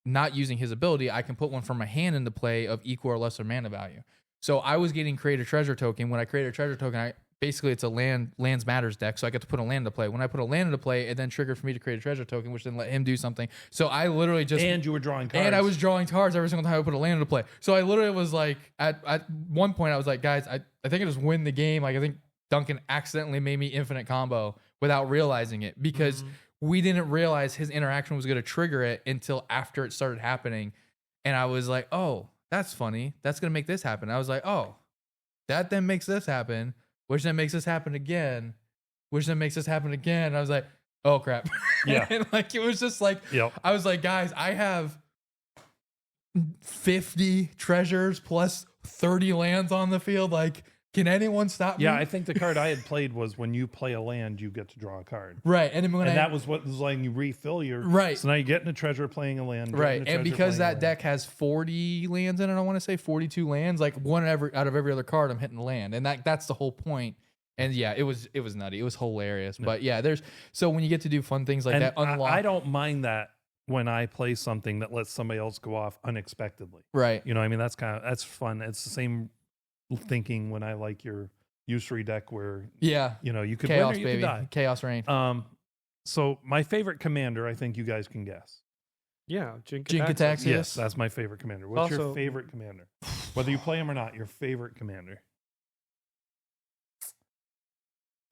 not using his ability, I can put one from my hand into play of equal or lesser mana value. So I was getting create a treasure token. When I create a treasure token, I basically it's a lands matters deck, so I get to put a land into play. When I put a land into play, it then triggered for me to create a treasure token, which then let him do something. So I literally just And you were drawing cards. and I was drawing cards every single time I put a land into play. So I literally was like, at one point I was like, guys, I think I just win the game. Like I think Duncan accidentally made me infinite combo without realizing it because we didn't realize his interaction was going to trigger it until after it started happening. And I was like, oh, that's funny. That's going to make this happen. I was like, oh, that then makes this happen, which then makes this happen again, which then makes this happen again. And I was like, oh crap. Yeah. And like, it was just like, Yep. I was like, guys, I have 50 treasures plus 30 lands on the field. Like, can anyone stop me? Yeah, I think the card I had played was when you play a land, you get to draw a card. Right. And then when And that was what was letting you refill your. Right. So now you're getting a treasure playing a land. right. getting a And treasure because playing a that land. deck has 40 lands in it, I want to say 42 lands, like one out of every other card, I'm hitting the land. And that's the whole point. And yeah, it was nutty. It was hilarious. But yeah, so when you get to do fun things like And that, unlock. I don't mind that when I play something that lets somebody else go off unexpectedly. Right. You know, I mean, that's fun. It's the same thinking when I like your usury deck where, Yeah. you know, you could Chaos, win or you baby. could die. Chaos reign. So my favorite commander, I think you guys can guess. Yeah, Jin Jin Kataxis. Kataxis. Yes, that's my favorite commander. What's your Also- favorite commander? Whether you play him or not, your favorite commander.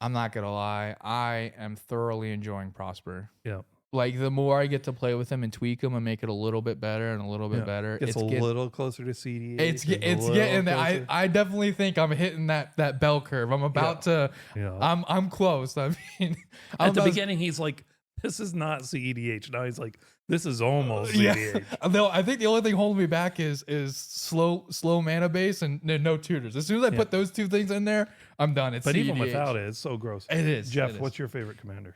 I'm not going to lie. I am thoroughly enjoying Prosper. Yeah. Like the more I get to play with him and tweak him and make it a little bit better and a little bit Yeah. better, Gets a little closer to CDH. It's getting there. I definitely think I'm hitting that bell curve. I'm about to. Yeah. I'm close. I mean, At the beginning, he's like, "This is not CEDH." Now he's like, "This is almost CEDH." Yeah. No, I think the only thing holding me back is slow mana base and no tutors. As soon as I put those two things in there, I'm done. It's But even CEDH. without it, it's so gross. It is. Jeff, It is. what's your favorite commander?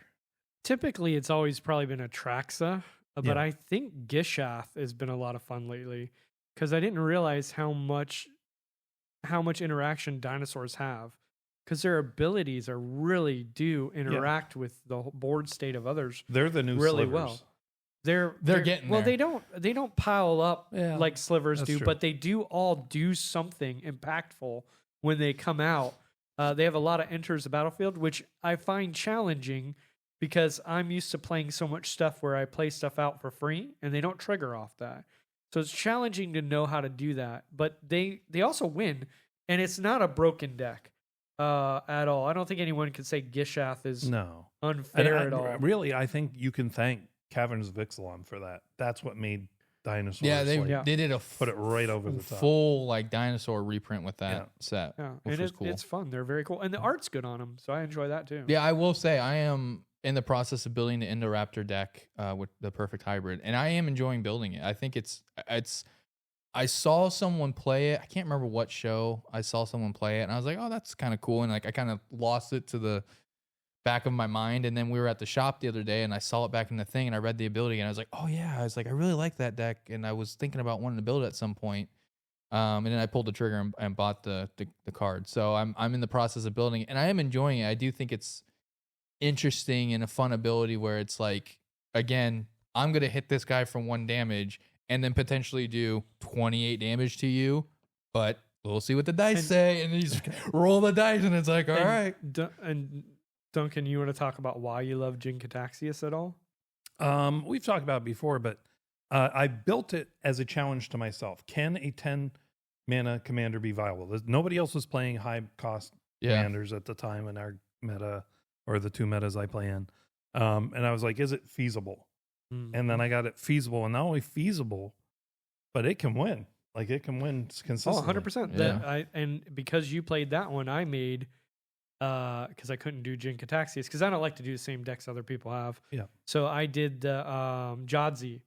Typically, it's always probably been a Traxa, but Yeah. I think Gishath has been a lot of fun lately because I didn't realize how much interaction dinosaurs have because their abilities are really do interact with the whole board state of others They're the new really slivers. well. They're getting well. there. They don't pile up Yeah, like slivers that's do, true. but they do all do something impactful when they come out. They have a lot of enters the battlefield, which I find challenging because I'm used to playing so much stuff where I play stuff out for free and they don't trigger off that. So it's challenging to know how to do that. But they also win, and it's not a broken deck at all. I don't think anyone can say Gishath is No. unfair And at all. really, I think you can thank Caverns of Ixalan for that. That's what made dinosaurs. Yeah, they like, did a put it right over the top. full like dinosaur reprint with that Yeah. set. Yeah, which and was cool. it's fun. They're very cool, and the art's good on them, so I enjoy that too. Yeah, I will say I am in the process of building the Indoraptor deck with the perfect hybrid, and I am enjoying building it. I think it's. I saw someone play it. I can't remember what show I saw someone play it, and I was like, "Oh, that's kind of cool." And like, I kind of lost it to the back of my mind. And then we were at the shop the other day, and I saw it back in the thing, and I read the ability, and I was like, "Oh yeah!" I was like, "I really like that deck," and I was thinking about wanting to build it at some point. And then I pulled the trigger and bought the card. So I'm in the process of building it, and I am enjoying it. I do think it's interesting and a fun ability where it's like, again, I'm gonna hit this guy for 1 damage and then potentially do 28 damage to you, but we'll see what the dice say. And you just roll the dice, and it's like, all right. And Duncan, you want to talk about why you love Jin Kataxis at all? We've talked about it before, but I built it as a challenge to myself. Can a 10 mana commander be viable? Nobody else was playing high cost commanders at the time in our meta, or the 2 metas I play in. And I was like, is it feasible? And then I got it feasible, and not only feasible, but it can win. Like, it can win consistently. 100%. Yeah. And because you played that one, I made because I couldn't do Jin Kataxis because I don't like to do the same decks other people have. Yeah. So I did the Jadzi,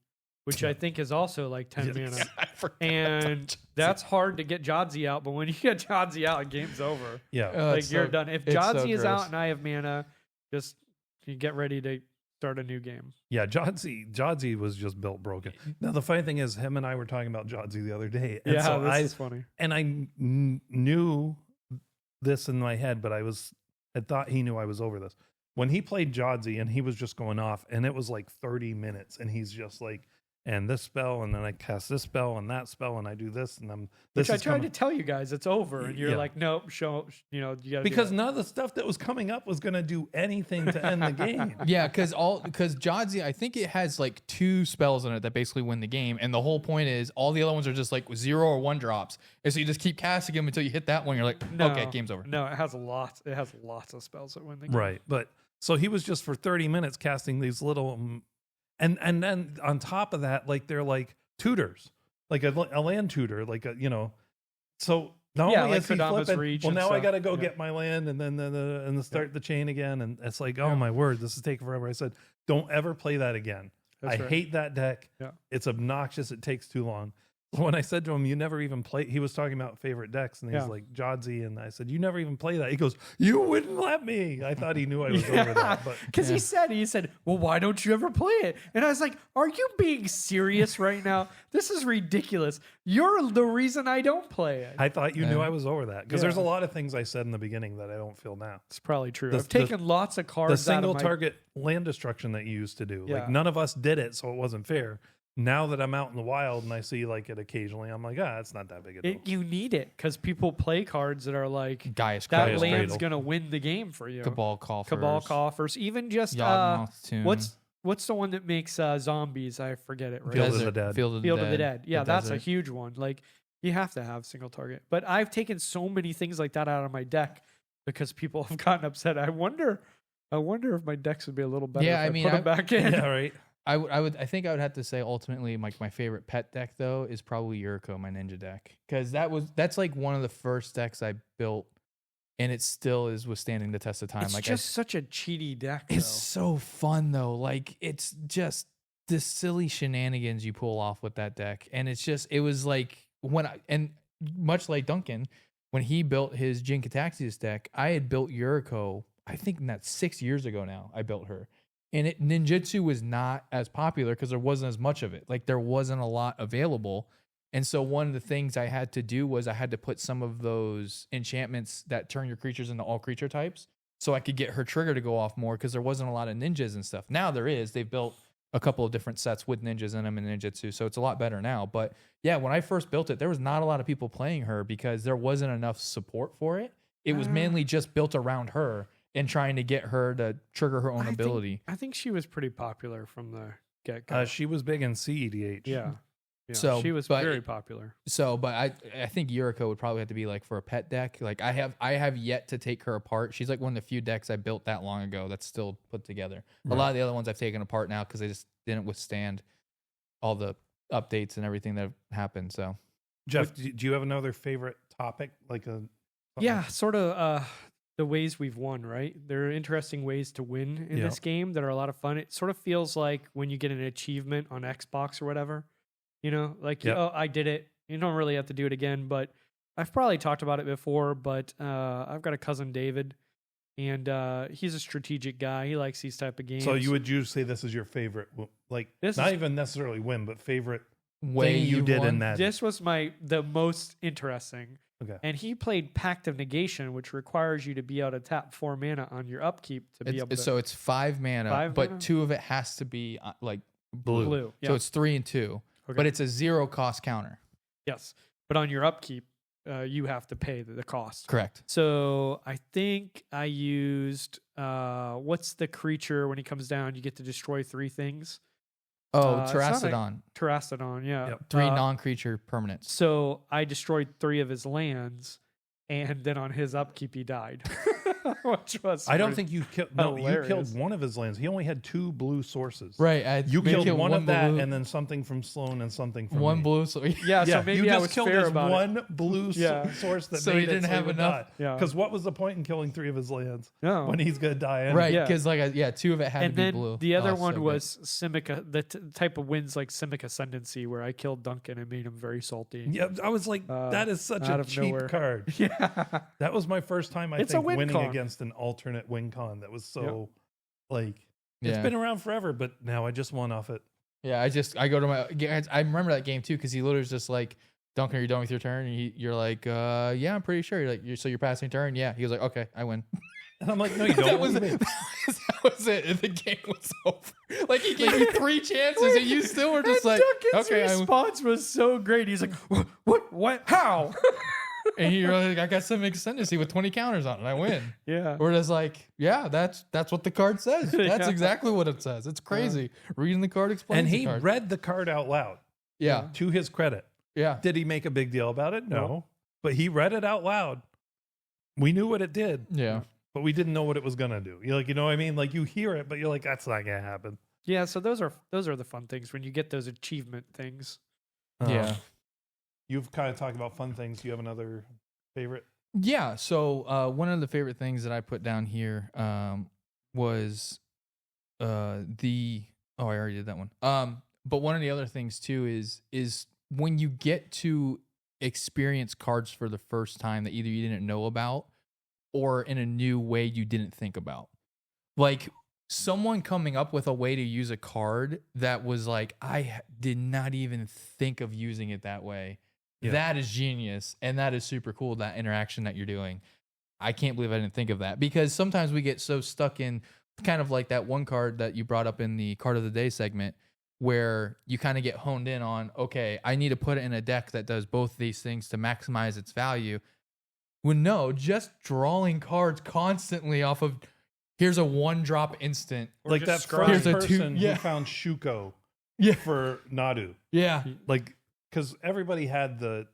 which I think is also like 10 mana. I forgot. And that's hard to get Jadzi out, but when you get Jadzi out, game's over. Yeah. Like, you're done. If it's so Jadzi is gross. out and I have mana, just you get ready to start a new game. Yeah, Jadzi was just built broken. Now, the funny thing is, him and I were talking about Jadzi the other day. And so this is funny. And I knew this in my head, but I thought he knew I was over this. When he played Jadzi and he was just going off, and it was like 30 minutes, and he's just like, and this spell, and then I cast this spell and that spell, and I do this, and then this Which I is tried coming. to tell you guys it's over, and you're Yeah. like, nope, you got to Because none of the stuff that was coming up was going to do anything to end the game. Yeah, because Jodzi, I think it has like 2 spells in it that basically win the game, and the whole point is all the other ones are just like 0 or 1 drops, and so you just keep casting them until you hit that one. You're like, okay, game's over. No, it has lots of spells that win the game. Right. But so he was just for 30 minutes casting these little, and then on top of that, like they're like tutors, like a land tutor, like a, so not Yeah, only like is he Kodama's flipping, Reach well, and now I stuff. got to go Yeah. get my land and then start the chain again. And it's like, oh my word, this is taking forever. I said, don't ever play that again. That's I right. hate that deck. Yeah. It's obnoxious. It takes too long. When I said to him, you never even play, he was talking about favorite decks, and he's Yeah. like, Jodzi. And I said, you never even play that. He goes, you wouldn't let me. I thought he knew I was over that. But Because he said, well, why don't you ever play it? And I was like, are you being serious right now? This is ridiculous. You're the reason I don't play it. I thought you knew I was over that. Because Yeah. there's a lot of things I said in the beginning that I don't feel now. It's probably true. The- I've taken lots of The cards single out of my target land destruction that you used to do. Yeah. Like none of us did it, so it wasn't fair. Now that I'm out in the wild and I see like it occasionally, I'm like, it's not that big a deal. You need it because people play cards that are like Gaia's that Gaia's land's Cradle. gonna win the game for you. Cabal Coffers. Cabal coffers, even just Yawgmoth's Tomb. what's the one that makes zombies? I forget it. Right, Field of the Dead. Field of the Field Dead. of the Dead. Yeah, The that's a desert. huge one. Like you have to have single target. But I've taken so many things like that out of my deck because people have gotten upset. I wonder if my decks would be a little better. Yeah, if I mean, put them back in. Yeah, right. I think I would have to say ultimately my favorite pet deck though is probably Yuriko, my ninja deck, because that's like one of the first decks I built, and it still is withstanding the test of time. It's like just such a cheaty deck. it's though. so fun though. Like it's just the silly shenanigans you pull off with that deck, and it was like and much like Duncan when he built his Jin Kataxias deck, I had built Yuriko. I think that's 6 years ago now. I built her. And ninjutsu was not as popular because there wasn't as much of it. Like there wasn't a lot available. And so one of the things I had to do was I had to put some of those enchantments that turn your creatures into all creature types so I could get her trigger to go off more because there wasn't a lot of ninjas and stuff. Now there is. They've built a couple of different sets with ninjas in them in ninjutsu. So it's a lot better now. But yeah, when I first built it, there was not a lot of people playing her because there wasn't enough support for it. It was mainly just built around her and trying to get her to trigger her own ability. I think she was pretty popular from the get go. She was big in CEDH. Yeah. So, she was but- very popular. So, but I think Yuriko would probably have to be like for a pet deck. Like I have yet to take her apart. She's like one of the few decks I built that long ago that's still put together. A lot of the other ones I've taken apart now because they just didn't withstand all the updates and everything that have happened. So, Jeff, do you have another favorite topic? Like a Yeah, sort of the ways we've won, right? There are interesting ways to win in Yeah. this game that are a lot of fun. It sort of feels like when you get an achievement on Xbox or whatever, like, Yep. oh, I did it. You don't really have to do it again, but I've probably talked about it before, but I've got a cousin, David, and he's a strategic guy. He likes these type of games. So you would say this is your favorite, like This not is- even necessarily win, but favorite way thing you did won? in that. This was the most interesting. Okay. And he played Pact of Negation, which requires you to be able to tap 4 mana on your upkeep to be able to. So it's 5 mana, 5 but mana? 2 of it has to be like blue. Blue, yeah. So it's 3 and 2, Okay. but it's a 0 cost counter. Yes, but on your upkeep, you have to pay the cost. Correct. So I think I used what's the creature when he comes down? You get to destroy 3 things. Oh, it's not like- Terrastodon. Terrastodon, yeah. Yep. 3 Uh, non-creature permanents. So I destroyed 3 of his lands, and then on his upkeep he died, which was I don't pretty- think you killed. No, you hilarious. killed one of his lands. He only had 2 blue sources. Right. You maybe killed one of that, blue- and then something from Sloan and something from one me. blue. So Yeah, Yeah, so maybe you I just was killed fair his about it. one blue Yeah. source that So made he didn't have enough. Yeah. Because what was the point in killing 3 of his lands No. when he's gonna die? Anyway? Right, Yeah. because 2 of it had And to be then blue. the other Oh, one so good. was Simic, the type of wins like Simic Ascendancy, where I killed Duncan and made him very salty. Yeah, I was like, that is such out a of cheap nowhere. card. Yeah. That was my first time, I It's a think, win winning con. against an alternate win con that was so, like, it's Yeah. been around forever, but now I just won off it. Yeah, I go to my. I remember that game too because he literally was just like, Duncan, are you done with your turn? And you're like, yeah, I'm pretty sure. You're like, so you're passing turn? Yeah. He was like, okay, I win. And I'm like, no, you don't. that What was do you mean? that was it. And the game was over. Like he gave you 3 chances, and you still were just like, Duncan's okay. response was so great. He's like, what, how? And you're like, I got some ascendancy with 20 counters on it. I win. Yeah. We're just like, yeah, that's what the card says. That's Yeah. exactly what it says. It's crazy. Reading the card explains And he the card. read the card out loud. Yeah. To his credit, Yeah. did he make a big deal about it? No, but he read it out loud. We knew what it did. Yeah. But we didn't know what it was gonna do. You're like, you know what I mean? Like you hear it, but you're like, that's not gonna happen. Yeah, so those are the fun things when you get those achievement things. Yeah. You've kind of talked about fun things. Do you have another favorite? Yeah. So one of the favorite things that I put down here was the I already did that one. But one of the other things too is when you get to experience cards for the first time that either you didn't know about or in a new way you didn't think about. Like someone coming up with a way to use a card that was like, I did not even think of using it that way. Yeah. That is genius. And that is super cool, that interaction that you're doing. I can't believe I didn't think of that, because sometimes we get so stuck in kind of like that one card that you brought up in the card of the day segment, where you kind of get honed in on, okay, I need to put it in a deck that does both these things to maximize its value. Well, no, just drawing cards constantly off of, here's a 1-drop instant. Or Like that just first Here's a two- person yeah. who found Shuko Yeah. for Nadu. Yeah. Like, because everybody had the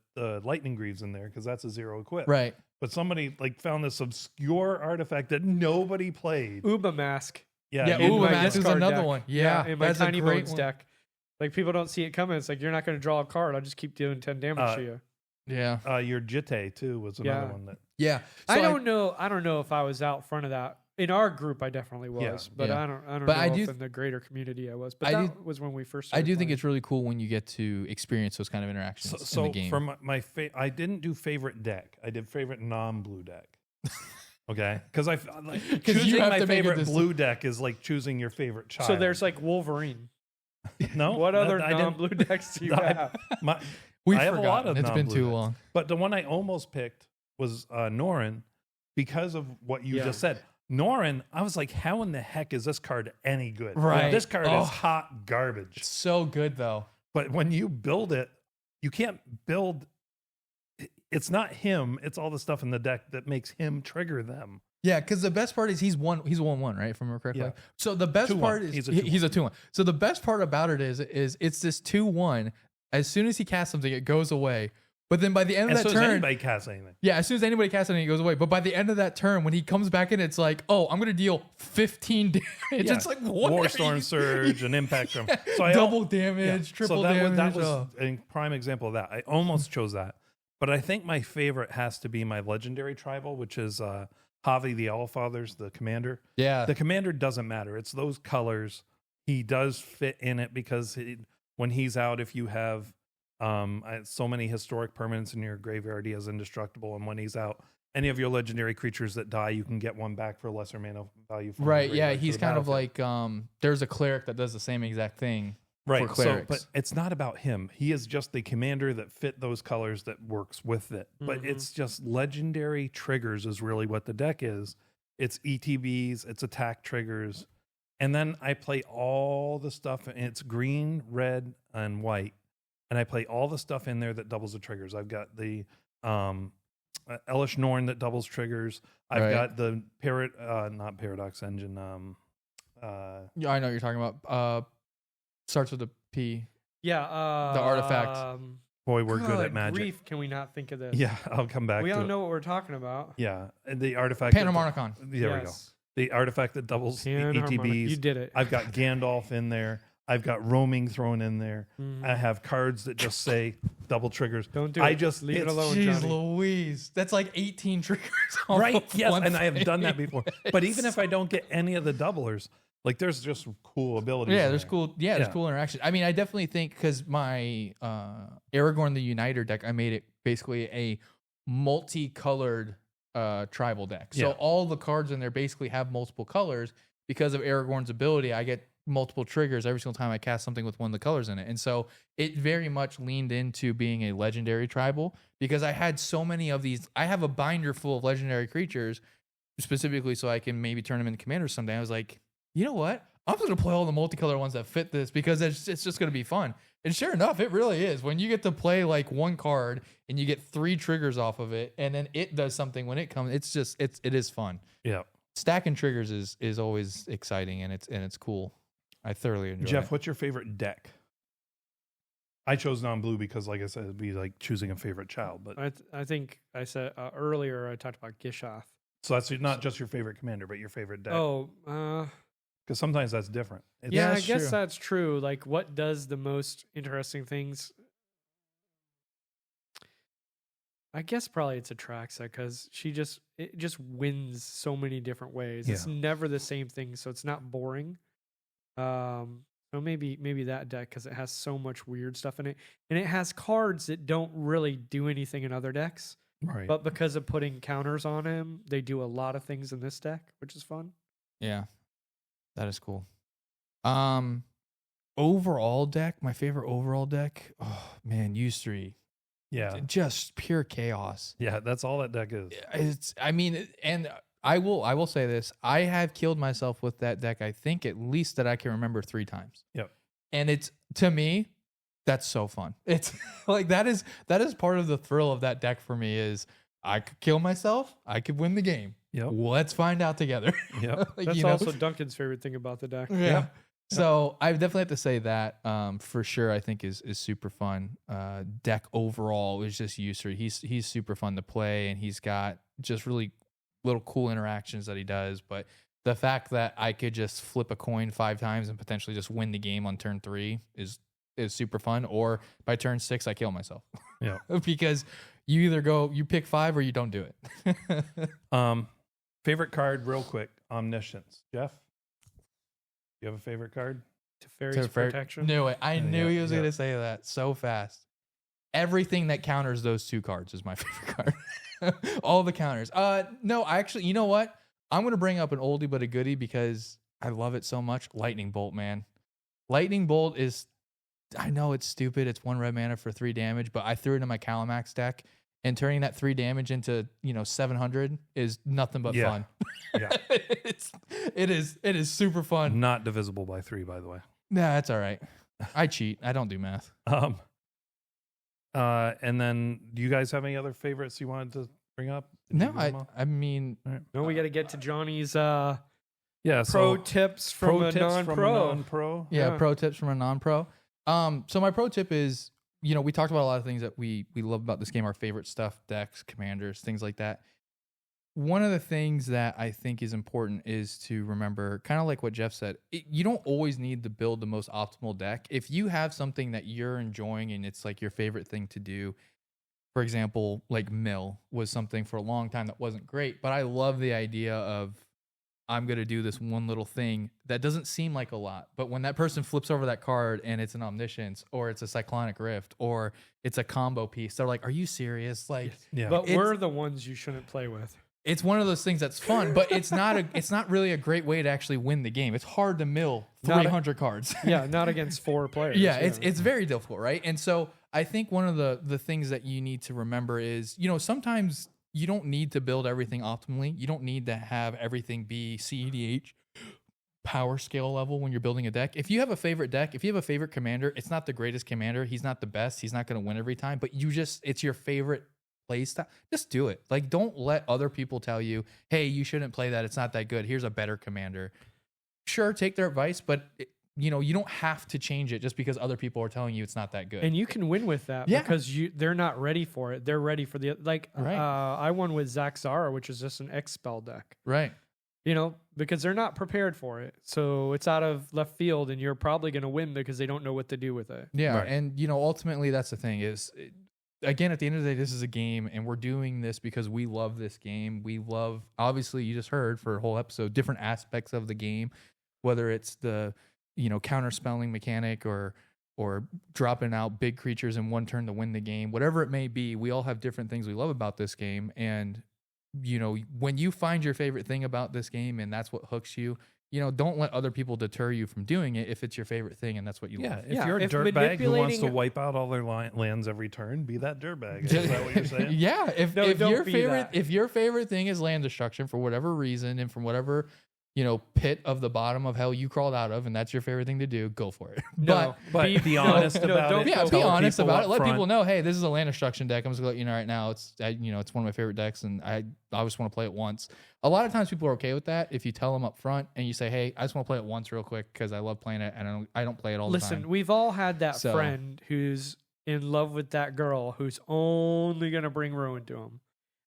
lightning greaves in there because that's a 0 equip. Right. But somebody like found this obscure artifact that nobody played. Uba Mask. Yeah. in Uba my Mask is discard another deck. one. Yeah. in my that's a Tiny great Bones one. deck. Like people don't see it coming. It's like you're not going to draw a card. I'll just keep doing 10 damage to you. Yeah. Your Jite too was another Yeah. one that. Yeah. So I don't know if I was out front of that. In our group, I definitely was, Yeah. but Yeah. I don't But know I if do- in the greater community I was. But I that was when we first. I Started do think playing. it's really cool when you get to experience those kind of interactions So in the game. for my I didn't do favorite deck. I did favorite non-blue deck. Okay, because I like you choosing have my to make a favorite decision. blue deck is like choosing your favorite child. So there's like Wolverine. no. What other I didn't- non-blue decks do you I- have? my- We've I have a lot forgotten. of It's been non-blue too decks. long. But the one I almost picked was Norin because of what you Yeah. just said. Norin, I was like, how in the heck is this card any good? Right. This card Oh. is hot garbage. It's so good though. But when you build it, you can't build. It's not him. It's all the stuff in the deck that makes him trigger them. Yeah, because the best part is he's 1-1, right? If I remember correctly. Yeah. So the best 2-1. part is He's a he's a 2-1. So the best part about it is it's this 2-1. As soon as he casts something, it goes away. But then by the end And of so that does turn, anybody cast anything. yeah, as soon as anybody casts something, it goes away. But by the end of that turn, when he comes back in, it's like, oh, I'm gonna deal 15 damage. Yeah. It's like what? War are Storm you- Surge and Impact Storm. So I double yeah. damage, triple so that damage. that was oh. a prime example of that. I almost chose that, but I think my favorite has to be my legendary tribal, which is Javi the Allfathers, the commander. Yeah, The commander doesn't matter. It's those colors. He does fit in it because when he's out, if you have so many historic permanents in your graveyard, he is indestructible. And when he's out, any of your legendary creatures that die, you can get one back for lesser mana value. From the right. Yeah, graveyard to he's the kind of battlefield. like there's a cleric that does the same exact thing. Right. for clerics. but it's not about him. He is just the commander that fit those colors that works with it. But Mhm. it's just legendary triggers is really what the deck is. It's ETBs, it's attack triggers. And then I play all the stuff, and it's green, red, and white. And I play all the stuff in there that doubles the triggers. I've got the Elish Norn that doubles triggers. I've Right. got the not Paradox Engine. Yeah, I know what you're talking about. Starts with a P. Yeah. The artifact. Boy, we're good at magic. Grief, can we not think of this? Yeah, I'll come back We to all it. know what we're talking about. Yeah, and the artifact. Panharmonicon. There we go. Yes. The artifact that doubles the Panharmonic. ETBs. You did it. I've got Gandalf in there. I've got roaming thrown in there. Mhm. I have cards that just say double triggers. Don't do I it. just Leave it it's- alone, Jeez Johnny. Louise. That's like 18 triggers. off Right? of Yes, one and I have done that thing. before. But even if I don't get any of the doublers, like there's just cool abilities. Yeah, in there's there. cool. Yeah, there's Yeah. cool interaction. I mean, I definitely think because my Aragorn the Uniter deck, I made it basically a multicolored tribal deck. So Yeah. all the cards in there basically have multiple colors because of Aragorn's ability. I get multiple triggers every single time I cast something with one of the colors in it, and so it very much leaned into being a legendary tribal because I had so many of these. I have a binder full of legendary creatures. specifically so I can maybe turn them into commanders someday. I was like, you know what? I'm just going to play all the multicolor ones that fit this because it's just going to be fun. And sure enough, it really is. When you get to play like one card and you get 3 triggers off of it, and then it does something when it comes, it is fun. Yeah. Stacking triggers is always exciting, and it's cool. I thoroughly enjoy Jeff, it. what's your favorite deck? I chose non-blue because, like I said, it'd be like choosing a favorite child. But I think I said earlier I talked about Gishoth. so that's not just your favorite commander, but your favorite deck. Oh, Because sometimes that's different. It's, yeah, I that's guess true. that's true. Like, what does the most interesting things? I guess probably it's Atraxa because it just wins so many different ways. It's never the same thing, so it's not boring. So maybe that deck because it has so much weird stuff in it, and it has cards that don't really do anything in other decks, right. but because of putting counters on him, they do a lot of things in this deck, which is fun. Yeah, that is cool. Overall deck, my favorite overall deck. Oh man, U3. Yeah. Just pure chaos. Yeah, that's all that deck is. And I will say this. I have killed myself with that deck, I think at least that I can remember 3 times. Yep. And it's, to me, that's so fun. It's like that is part of the thrill of that deck for me is I could kill myself, I could win the game. Yep. Let's find out together. Yep. Like, That's you know? also Duncan's favorite thing about the deck. Yeah. So I definitely have to say that for sure. I think is super fun. Deck overall is just user. He's super fun to play, and he's got just really little cool interactions that he does. But the fact that I could just flip a coin 5 times and potentially just win the game on turn 3 is super fun. Or by turn 6, I kill myself. Yeah. Because you either you pick 5 or you don't do it. Favorite card, real quick. Omniscience. Jeff, you have a favorite card? Teferi's Protection. Knew it. I knew he was yeah. going to say that so fast. Everything that counters those 2 cards is my favorite card. All the counters. No, actually, you know what? I'm going to bring up an oldie but a goodie because I love it so much. Lightning Bolt, man. Lightning Bolt is, I know it's stupid. It's 1 red mana for 3 damage, but I threw it in my Calamax deck, and turning that 3 damage into 700 is nothing but fun. Yeah. It is super fun. Not divisible by 3, by the way. Nah, that's all right. I cheat. I don't do math. And then do you guys have any other favorites you wanted to bring up? Did you No, do them all? I mean, No, we got to get to Johnny's Yeah. pro So tips from a non-pro. non-pro. yeah, pro tips from a non-pro. So my pro tip is, we talked about a lot of things that we love about this game, our favorite stuff, decks, commanders, things like that. One of the things that I think is important is to remember, kind of like what Jeff said, you don't always need to build the most optimal deck. If you have something that you're enjoying and it's like your favorite thing to do, for example, like Mill was something for a long time that wasn't great, but I love the idea of I'm going to do this one little thing that doesn't seem like a lot. But when that person flips over that card and it's an Omniscience or it's a Cyclonic Rift or it's a combo piece, they're like, are you serious? Like, Yeah. But we're the ones you shouldn't play with. it's one of those things that's fun, but it's not really a great way to actually win the game. It's hard to mill 300 cards. Yeah, not against 4 players. Yeah, it's very difficult, right? And so I think one of the things that you need to remember is, sometimes you don't need to build everything optimally. You don't need to have everything be CEDH power scale level when you're building a deck. If you have a favorite deck, if you have a favorite commander, it's not the greatest commander. He's not the best. He's not going to win every time, but it's your favorite play style. Just do it. Like, don't let other people tell you, hey, you shouldn't play that. It's not that good. Here's a better commander. Sure, take their advice, but you don't have to change it just because other people are telling you it's not that good. And you can win with that because they're not ready for it. They're ready for Right. I won with Zaxara, which is just an X-Spell deck. Right. Because they're not prepared for it. So it's out of left field and you're probably going to win because they don't know what to do with it. Yeah. Right. And, ultimately that's the thing is, again, at the end of the day, this is a game and we're doing this because we love this game. We love, obviously, you just heard for a whole episode, different aspects of the game, whether it's the, counter spelling mechanic or dropping out big creatures in one turn to win the game, whatever it may be. We all have different things we love about this game. And, when you find your favorite thing about this game and that's what hooks you, don't let other people deter you from doing it if it's your favorite thing and that's what you Yeah, love. if Yeah, you're a if dirtbag who wants to manipulating- wipe out all their lands every turn, be that dirtbag. Is that what you're saying? Yeah, if No, don't your be favorite that. if your favorite thing is land destruction for whatever reason and from whatever pit of the bottom of hell you crawled out of, and that's your favorite thing to do, go for it. No, But be honest about don't it. Yeah, be Tell honest people about it. up Let front. people know, hey, this is a land destruction deck. I'm just gonna let you know right now. It's it's one of my favorite decks, and I just want to play it once. A lot of times people are okay with that if you tell them up front and you say, hey, I just want to play it once real quick because I love playing it and I don't play it all the Listen, time. we've all had that So- friend who's in love with that girl who's only gonna bring ruin to him,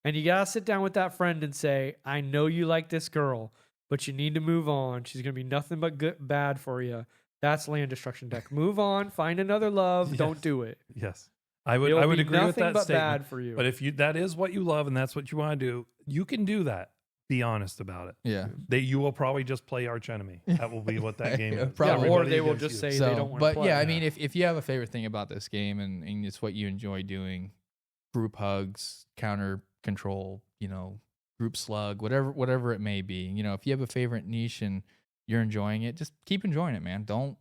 and you gotta sit down with that friend and say, I know you like this girl, but you need to move on. She's gonna be nothing but good, bad for you. That's land destruction deck. Move on, find another love. Yes. Don't do it. Yes, I would. It'll I would be agree with nothing that but statement. bad for you. But if that is what you love and that's what you want to do, you can do that. Be honest about it. Yeah. You will probably just play arch enemy. That will be what that game Yeah, is. probably. Yeah, or Everybody they will against just you. say they don't want to but play. yeah, I mean, if you have a favorite thing about this game and it's what you enjoy doing, group hugs, counter control, group slug, whatever it may be, if you have a favorite niche and you're enjoying it, just keep enjoying it, man. You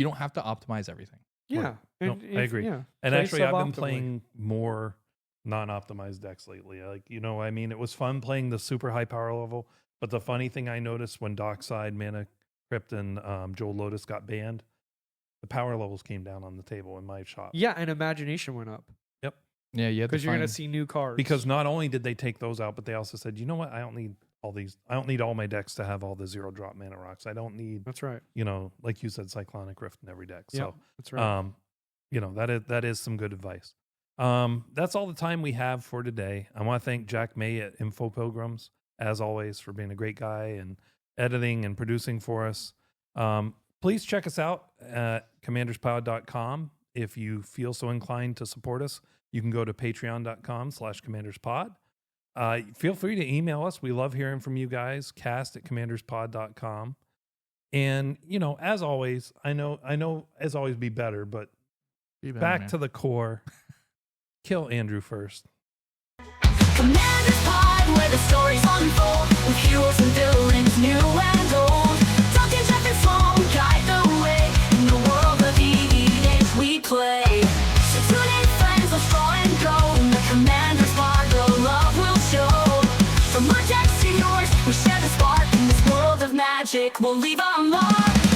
don't have to optimize everything. yeah, No, and I if- agree. Yeah, And play actually, I've been suboptimally. playing more non-optimized decks lately. I mean, it was fun playing the super high power level. But the funny thing I noticed when Dockside, Mana Crypt, and Joel Lotus got banned, the power levels came down on the table in my shop. Yeah, and imagination went up Yeah, you have to because you're gonna find- see new cards. Because not only did they take those out, but they also said, you know what? I don't need all these. I don't need all my decks to have all the 0-drop mana rocks. I don't need, that's right. like you said, Cyclonic Rift in every deck. Yeah, So, that's right. that is some good advice. That's all the time we have for today. I want to thank Jack May at Info Pilgrims, as always, for being a great guy and editing and producing for us. Please check us out at commanderspod.com. If you feel so inclined to support us, you can go to patreon.com/commanderspod. Feel free to email us. We love hearing from you guys. cast@commanderspod.com. And, as always, I know as always be better, but Be better, back man. to the core. Kill Andrew first. Commander's Pod, where the stories unfold, with heroes and villains, new and old. Duncan, Jeff, and Sloan guide the way in the world of E-Age we play. So tune in, friends, let's draw and go. In the Commander's Pod, the love will show. From our decks to yours, we share the spark in this world of magic. We'll leave a mark.